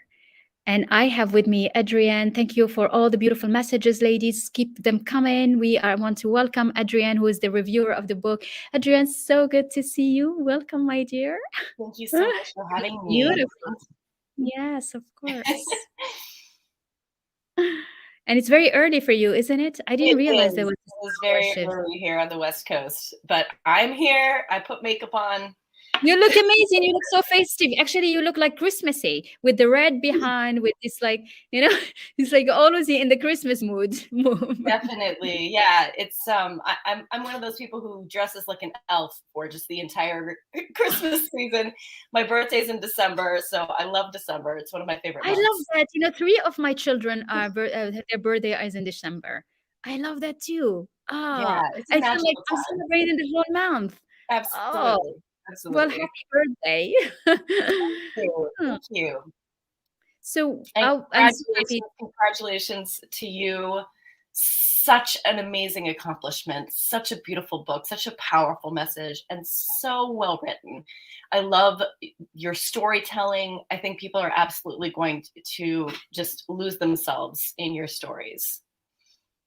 And I have with me Adrienne. Thank you for all the beautiful messages, ladies. Keep them coming. I want to welcome Adrienne, who is the reviewer of the book. Adrienne, so good to see you. Welcome, my dear. Thank you so much for having me. Beautiful. Yes, of course. And it's very early for you, isn't it? I didn't realize there was. It was very early here on the West Coast, but I'm here. I put makeup on. You look amazing. You look so festive. Actually, you look like Christmassy with the red behind, with this it's like always in the Christmas mood. Definitely. Yeah. It's I'm one of those people who dresses like an elf for just the entire Christmas season. My birthday's in December, so I love December. It's one of my favorite months. I love that. 3 of my children are their birthday is in December. I love that too. Yeah, it's I feel like I'm celebrating the whole month. Absolutely. Absolutely. Well, happy birthday. Thank you. Thank you. So, congratulations to you. Such an amazing accomplishment, such a beautiful book, such a powerful message, and so well written. I love your storytelling. I think people are absolutely going to just lose themselves in your stories.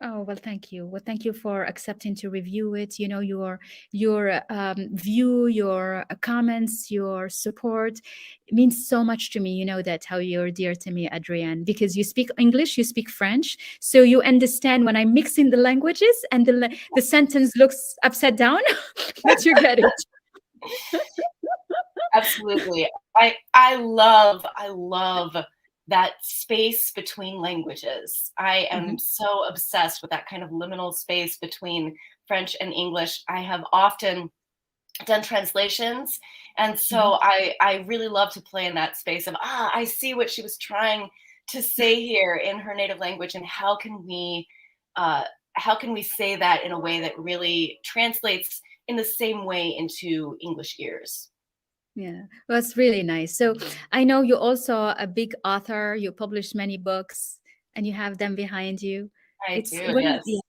Oh, well, thank you. Well, thank you for accepting to review it. Your view, your comments, your support means so much to me. You know that how you're dear to me, Adrienne, because you speak English, you speak French, so you understand when I'm mixing the languages and the sentence looks upside down, but you get it. Absolutely. I love that space between languages. I am so obsessed with that kind of liminal space between French and English. I have often done translations. And so I really love to play in that space of, I see what she was trying to say here in her native language, and how can we say that in a way that really translates in the same way into English ears. Yeah, well, that's really nice. So I know you're also a big author. You publish many books, and you have them behind you. I It's do, what is yes. the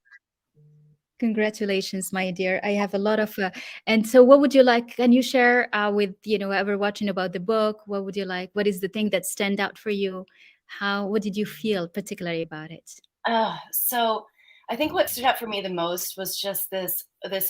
Congratulations, my dear. I have a lot of, and so what would you like? Can you share with, whoever watching about the book? What would you like? What is the thing that stand out for you? What did you feel particularly about it? So I think what stood out for me the most was just this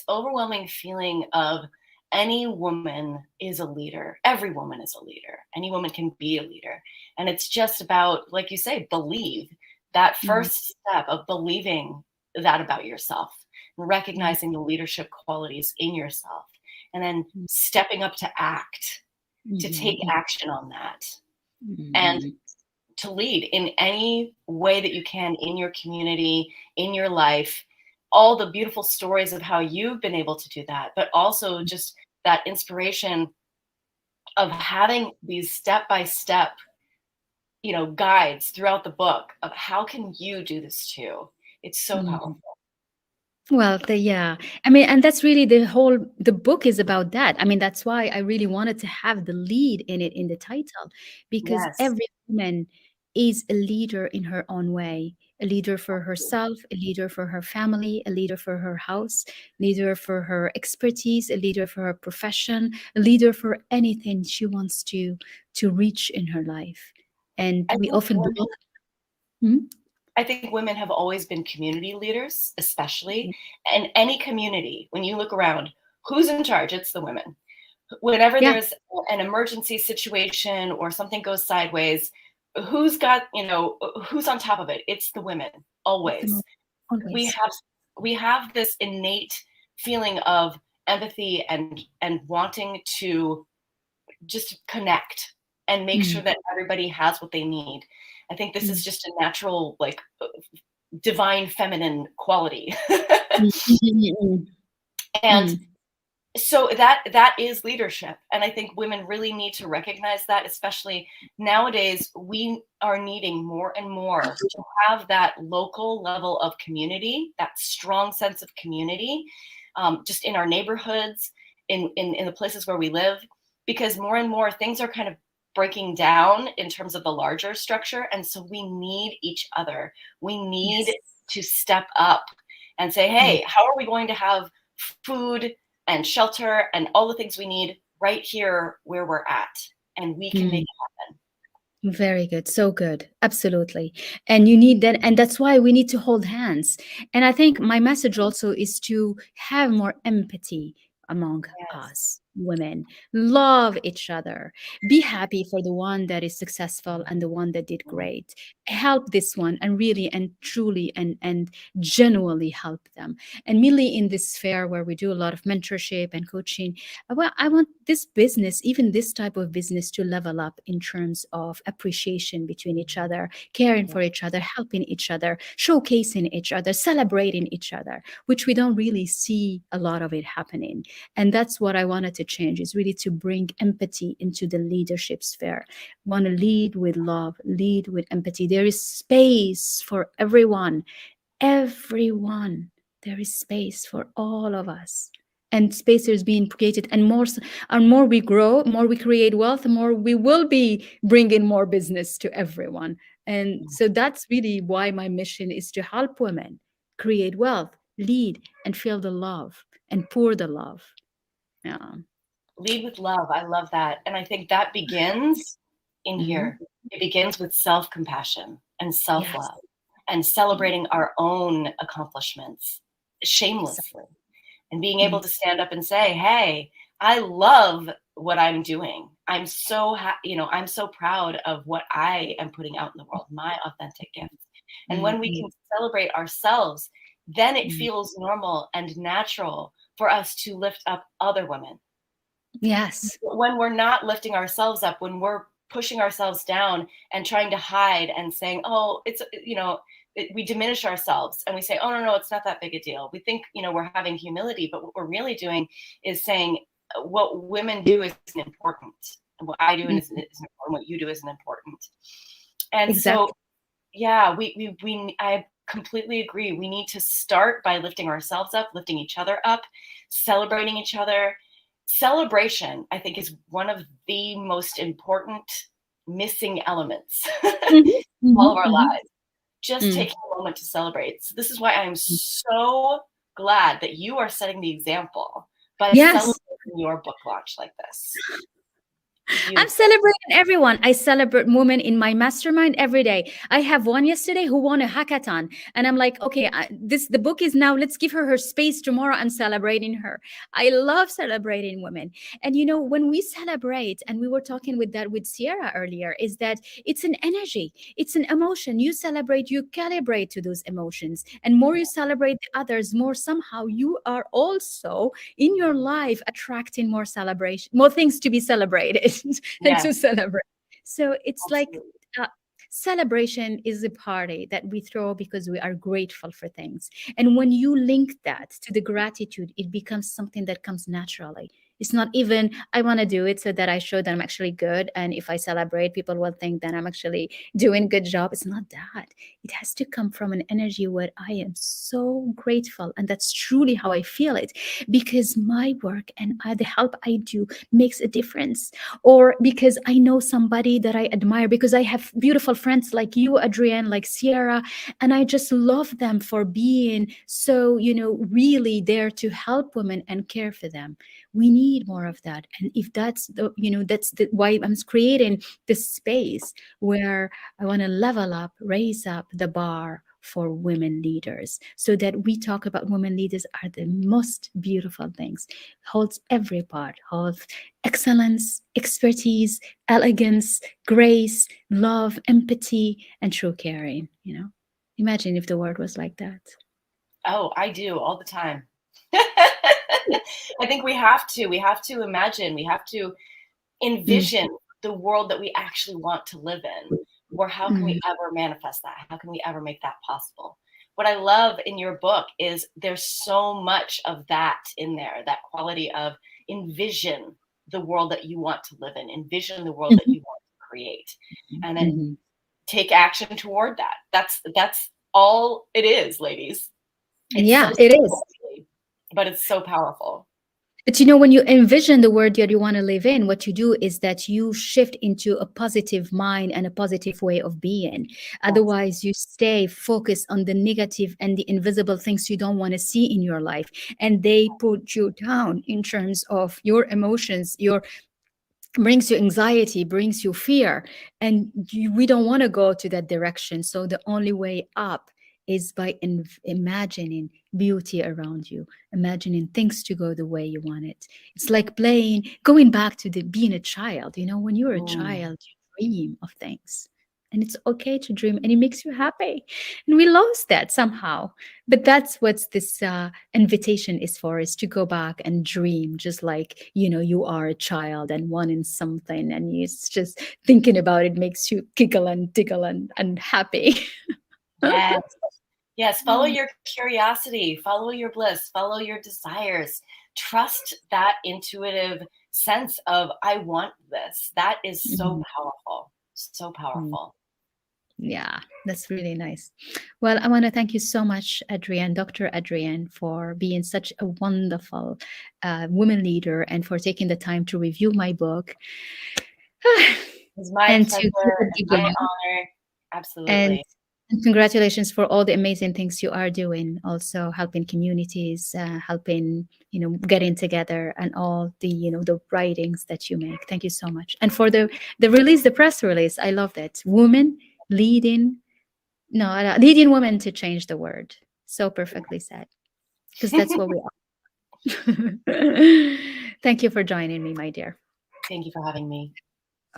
overwhelming feeling of any woman is a leader. Every woman is a leader. Any woman can be a leader. And it's just about, like you say, believe. That first step of believing that about yourself, recognizing the leadership qualities in yourself, and then stepping up to act, to take action on that. And to lead in any way that you can in your community, in your life, all the beautiful stories of how you've been able to do that, but also just that inspiration of having these step-by-step, guides throughout the book of how can you do this too. It's so powerful. Well, yeah. I mean, and that's really the book is about that. I mean, that's why I really wanted to have the lead in it in the title, because Yes. every woman is a leader in her own way, a leader for herself, a leader for her family, a leader for her house, leader for her expertise, a leader for her profession, a leader for anything she wants to reach in her life. And I we think often women- dwell. Hmm? I think women have always been community leaders, especially. And any community, when you look around, who's in charge? It's the women. Whenever Yeah. there's an emergency situation or something goes sideways, who's on top of it? It's the women, always. Always. We have this innate feeling of empathy and wanting to just connect and make sure that everybody has what they need. I think this is just a natural, divine feminine quality. And so that is leadership. And I think women really need to recognize that, especially nowadays. We are needing more and more to have that local level of community, that strong sense of community, just in our neighborhoods, in the places where we live, because more and more things are kind of breaking down in terms of the larger structure. And so we need each other. We need to step up and say, hey, how are we going to have food and shelter and all the things we need right here where we're at? And we can make it happen. Very good. So good. Absolutely. And you need that. And that's why we need to hold hands. And I think my message also is to have more empathy among us women. Love each other. Be happy for the one that is successful and the one that did great. Help this one and really and truly and genuinely help them. And mainly in this sphere where we do a lot of mentorship and coaching, well, I want this business, even this type of business, to level up in terms of appreciation between each other, caring for each other, helping each other, showcasing each other, celebrating each other, which we don't really see a lot of it happening. And that's what I wanted to change, is really to bring empathy into the leadership sphere. Want to lead with love, lead with empathy. There is space for everyone. Everyone. There is space for all of us. And space is being created, and more we grow, more we create wealth, the more we will be bringing more business to everyone. And so that's really why my mission is to help women create wealth, lead, and feel the love and pour the love. Yeah. Lead with love. I love that. And I think that begins in here. It begins with self-compassion and self-love and celebrating our own accomplishments shamelessly. And being able to stand up and say, hey, I love what I'm doing. I'm so I'm so proud of what I am putting out in the world, my authentic gifts. And when we can celebrate ourselves, then it feels normal and natural for us to lift up other women. Yes. When we're not lifting ourselves up, when we're pushing ourselves down and trying to hide and saying, oh, it's, we diminish ourselves and we say, oh, no, it's not that big a deal. We think, we're having humility, but what we're really doing is saying, what women do isn't important. What I do isn't important. What you do isn't important. And Exactly. so, yeah, I completely agree. We need to start by lifting ourselves up, lifting each other up, celebrating each other. Celebration, I think, is one of the most important missing elements all of our lives. Just taking a moment to celebrate. So this is why I'm so glad that you are setting the example by celebrating your book launch like this. I'm celebrating everyone. I celebrate women in my mastermind every day. I have one yesterday who won a hackathon, and I'm like, okay, the book is now. Let's give her space tomorrow. I'm celebrating her. I love celebrating women, and when we celebrate, and we were talking with Sierra earlier, is that it's an energy, it's an emotion. You celebrate, you calibrate to those emotions, and more you celebrate the others, more somehow you are also in your life attracting more celebration, more things to be celebrated. And to celebrate. So it's Absolutely. like celebration is a party that we throw because we are grateful for things. And when you link that to the gratitude, it becomes something that comes naturally. It's not even, I want to do it so that I show that I'm actually good. And if I celebrate, people will think that I'm actually doing a good job. It's not that. It has to come from an energy where I am so grateful. And that's truly how I feel it, because my work and the help I do makes a difference. Or because I know somebody that I admire, because I have beautiful friends like you, Adrienne, like Sierra, and I just love them for being so, really there to help women and care for them. We need more of that. And if that's why I'm creating this space where I want to level up, raise up the bar for women leaders, so that we talk about women leaders are the most beautiful things, holds every part, holds excellence, expertise, elegance, grace, love, empathy, and true caring. Imagine if the world was like that. Oh, I do all the time. I think we have to imagine, we have to envision the world that we actually want to live in. Or how can we ever manifest that? How can we ever make that possible? What I love in your book is there's so much of that in there, that quality of envision the world that you want to live in, envision the world that you want to create, and then take action toward that. That's all it is, ladies. It's so it is. simple, but it's so powerful. But when you envision the world that you want to live in, what you do is that you shift into a positive mind and a positive way of being. Otherwise, you stay focused on the negative and the invisible things you don't want to see in your life. And they put you down in terms of your emotions, brings you anxiety, brings you fear. And we don't want to go to that direction. So the only way up is by imagining beauty around you, imagining things to go the way you want it. It's like going back to being a child. When you're a child, you dream of things. And it's okay to dream, and it makes you happy. And we lost that somehow. But that's what this invitation is for, is to go back and dream, just like, you are a child and wanting something, and it's just thinking about it makes you giggle and tickle and happy. Yes. Yes. Follow your curiosity, follow your bliss, follow your desires. Trust that intuitive sense of, I want this. That is so powerful. So powerful. Yeah, that's really nice. Well, I want to thank you so much, Adrienne, Dr. Adrienne, for being such a wonderful woman leader, and for taking the time to review my book. It's my and pleasure, my honor. Absolutely. And congratulations for all the amazing things you are doing, also helping communities, helping, getting together, and all the, the writings that you make. Thank you so much. And for the release, the press release, I love that. Leading women to change the world. So perfectly said, because that's what we are. Thank you for joining me, my dear. Thank you for having me.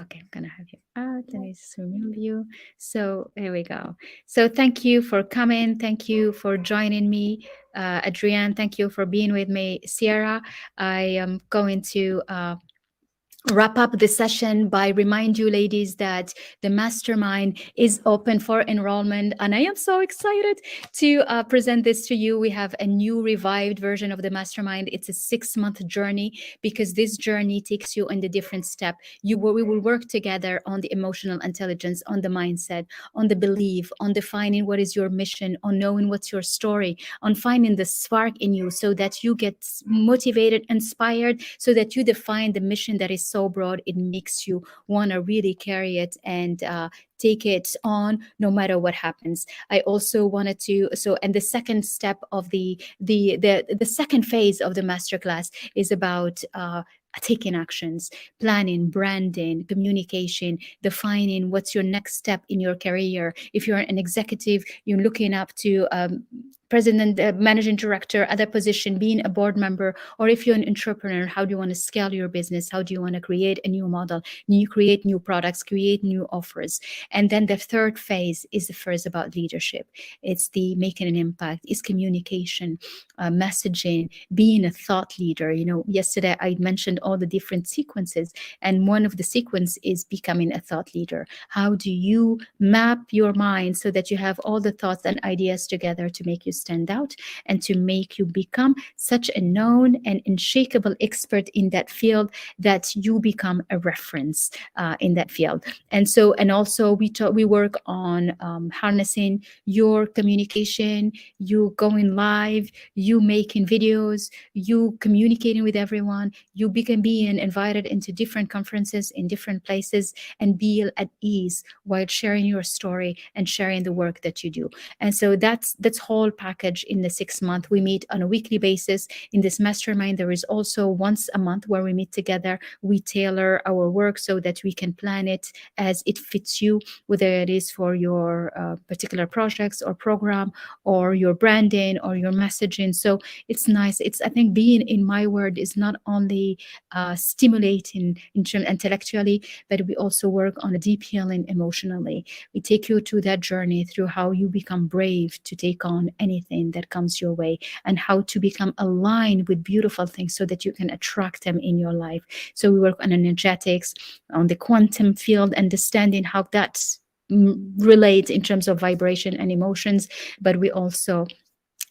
Okay, I'm gonna have you out, and I just remove you. So here we go. So thank you for coming. Thank you for joining me, Adrienne. Thank you for being with me, Sierra. I am going to wrap up the session by remind you ladies that the mastermind is open for enrollment, and I am so excited to present this to you. We have a new revived version of the mastermind. It's a 6-month journey, because this journey takes you in the different step. We will work together on the emotional intelligence, on the mindset, on the belief, on defining what is your mission, on knowing what's your story, on finding the spark in you so that you get motivated, inspired, so that you define the mission that is so broad it makes you want to really carry it and take it on no matter what happens. I also wanted to, and the second step of the second phase of the masterclass is about taking actions, planning, branding, communication, defining what's your next step in your career. If you're an executive, you're looking up to president, managing director, other position, being a board member, or if you're an entrepreneur, how do you want to scale your business? How do you want to create a new model, create new products, create new offers? And then the third phase is the first about leadership. It's the making an impact, it's communication, messaging, being a thought leader. Yesterday I mentioned all the different sequences, and one of the sequence is becoming a thought leader. How do you map your mind so that you have all the thoughts and ideas together to make you stand out and to make you become such a known and unshakable expert in that field that you become a reference in that field? And also we work on harnessing your communication, you going live, you making videos, you communicating with everyone, you being invited into different conferences in different places, and be at ease while sharing your story and sharing the work that you do. And so that's whole package in the 6 month. We meet on a weekly basis. In this mastermind, there is also once a month where we meet together. We tailor our work so that we can plan it as it fits you, whether it is for your particular projects or program, or your branding or your messaging. So it's nice. I think being in my word is not only stimulating intellectually, but we also work on a deep healing emotionally. We take you to that journey through how you become brave to take on anything that comes your way, and how to become aligned with beautiful things so that you can attract them in your life. So we work on energetics, on the quantum field, understanding how that relates in terms of vibration and emotions, but we also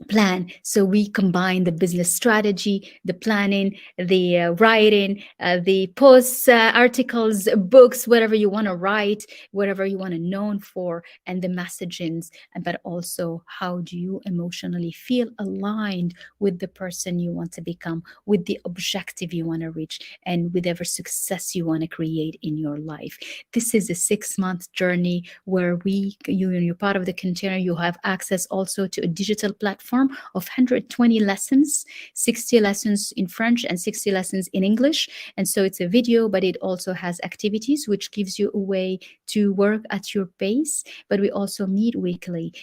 plan. So we combine the business strategy, the planning, the writing, the posts, articles, books, whatever you want to write, whatever you want to known for, and the messagings. But also, how do you emotionally feel aligned with the person you want to become, with the objective you want to reach, and with whatever success you want to create in your life. This is a 6-month journey where you're part of the container. You have access also to a digital platform of 120 lessons, 60 lessons in French and 60 lessons in English. And so it's a video, but it also has activities, which gives you a way to work at your pace. But we also meet weekly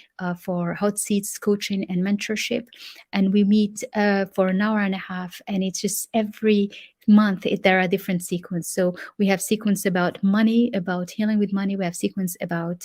for hot seats, coaching, and mentorship. And we meet for an hour and a half, and it's just every month there are different sequences. So we have sequence about money, about healing with money. We have sequence about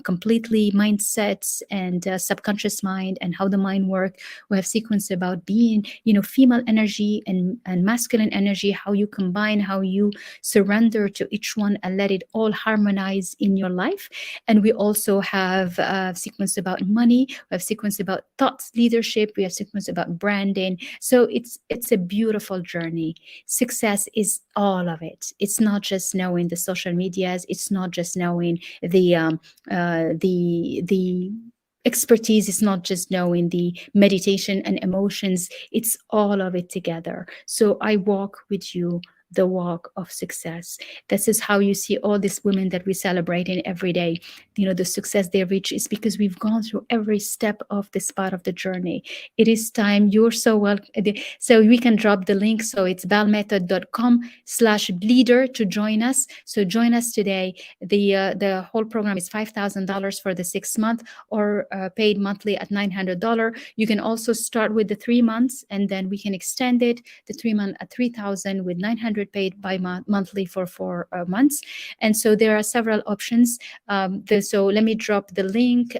completely mindsets and subconscious mind and how the mind work. We have sequence about being female energy and masculine energy, how you combine, how you surrender to each one and let it all harmonize in your life. And we also have sequence about money. We have sequence about thoughts, leadership. We have sequence about branding. So it's a beautiful journey. Success is all of it. It's not just knowing the social medias. It's not just knowing the expertise. It's not just knowing the meditation and emotions. It's all of it together. So I walk with you the walk of success. This is how you see all these women that we celebrate in every day. The success they reach is because we've gone through every step of this part of the journey. It is time. You're so welcome. So we can drop the link. So it's balmethod.com/leader to join us. So join us today. The whole program is $5,000 for the 6 month, or paid monthly at $900. You can also start with the 3 months, and then we can extend it, the 3 month at $3,000 with $900 paid by monthly for 4 months. And so there are several options. So let me drop the link.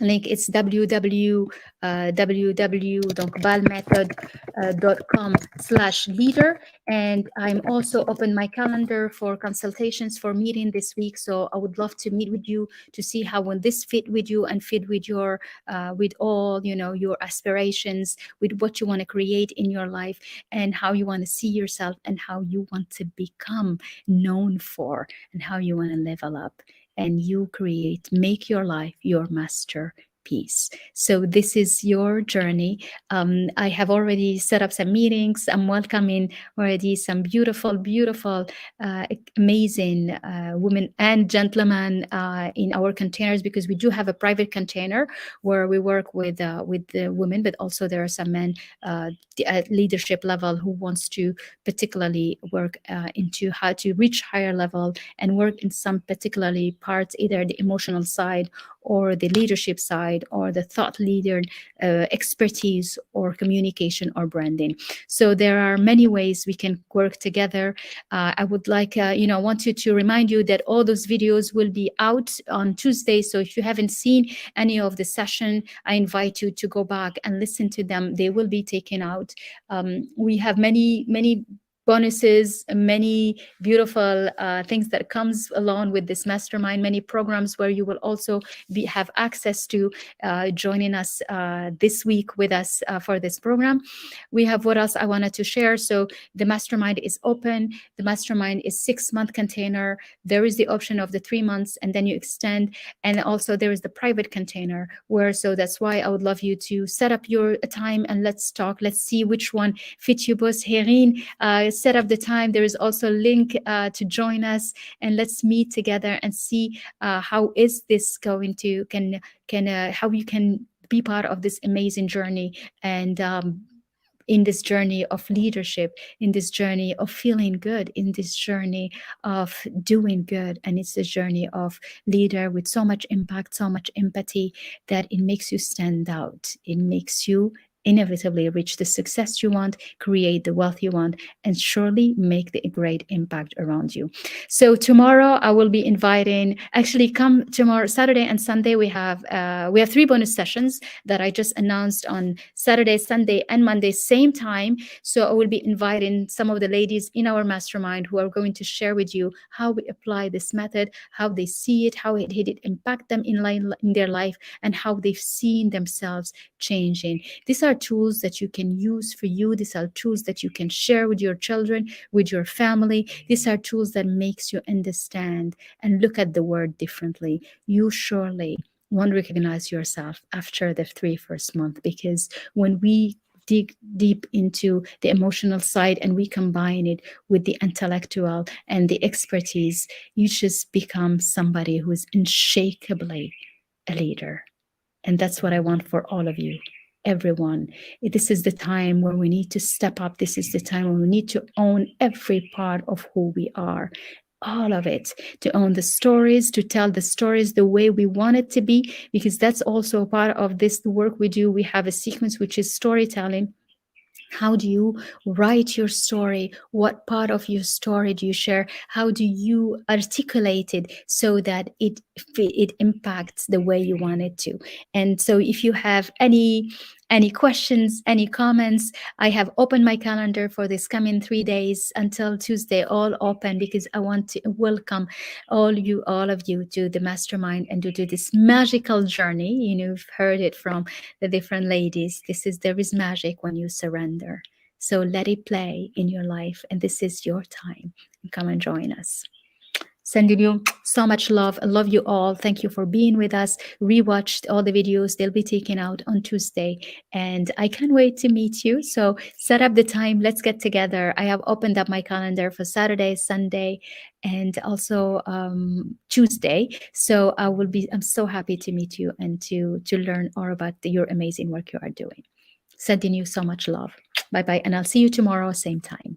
link. It's www.balmethod.com/leader. And I'm also open my calendar for consultations for meeting this week. So I would love to meet with you to see how will this fit with you and fit with your with all your aspirations, with what you want to create in your life, and how you want to see yourself, and how you want to become known for, and how you want to level up, and you make your life your masterpiece. So this is your journey. I have already set up some meetings. I'm welcoming already some beautiful, amazing women and gentlemen in our containers, because we do have a private container where we work with the women, but also there are some men at leadership level who wants to particularly work into how to reach higher level and work in some particularly parts, either the emotional side or the leadership side or the thought leader expertise or communication or branding. So there are many ways we can work together. I would like, wanted to remind you that all those videos will be out on Tuesday. So if you haven't seen any of the session, I invite you to go back and listen to them. They will be taken out. We have many bonuses, many beautiful things that comes along with this mastermind, many programs where you will also have access to joining us this week with us for this program. We have what else I wanted to share. So the mastermind is open. The mastermind is 6-month container. There is the option of the 3 months, and then you extend. And also there is the private container so that's why I would love you to set up your time and let's talk. Let's see which one fits you both. Herin, set up the time. There is also a link to join us, and let's meet together and see how is this going to how you can be part of this amazing journey, and in this journey of leadership, in this journey of feeling good, in this journey of doing good. And it's a journey of leader with so much impact, so much empathy, that it makes you stand out. It makes you inevitably reach the success you want, create the wealth you want, and surely make the great impact around you. So tomorrow I will be inviting, actually come tomorrow, Saturday and Sunday, we have 3 bonus sessions that I just announced on Saturday, Sunday, and Monday, same time. So I will be inviting some of the ladies in our mastermind who are going to share with you how we apply this method, how they see it, how it impact them in their life, and how they've seen themselves changing. These are tools that you can use for you. These are tools that you can share with your children, with your family. These are tools that makes you understand and look at the world differently. You surely won't recognize yourself after the 3 first months, because when we dig deep into the emotional side and we combine it with the intellectual and the expertise, you just become somebody who is unshakably a leader. And that's what I want for all of you, everyone. This is the time where we need to step up. This is the time when we need to own every part of who we are, all of it, to own the stories, to tell the stories the way we want it to be, because that's also part of this work we do. We have a sequence which is storytelling. How do you write your story? What part of your story do you share? How do you articulate it so that it impacts the way you want it to? And so if you have any questions, any comments, I have opened my calendar for this coming 3 days until Tuesday, all open, because I want to welcome all of you to the mastermind and to do this magical journey. You've heard it from the different ladies. There is magic when you surrender. So let it play in your life, and this is your time. Come and join us. Sending you so much love. I love you all. Thank you for being with us. Rewatched all the videos. They'll be taken out on Tuesday. And I can't wait to meet you. So set up the time. Let's get together. I have opened up my calendar for Saturday, Sunday, and also Tuesday. So I'm so happy to meet you and to learn all about your amazing work you are doing. Sending you so much love. Bye-bye. And I'll see you tomorrow, same time.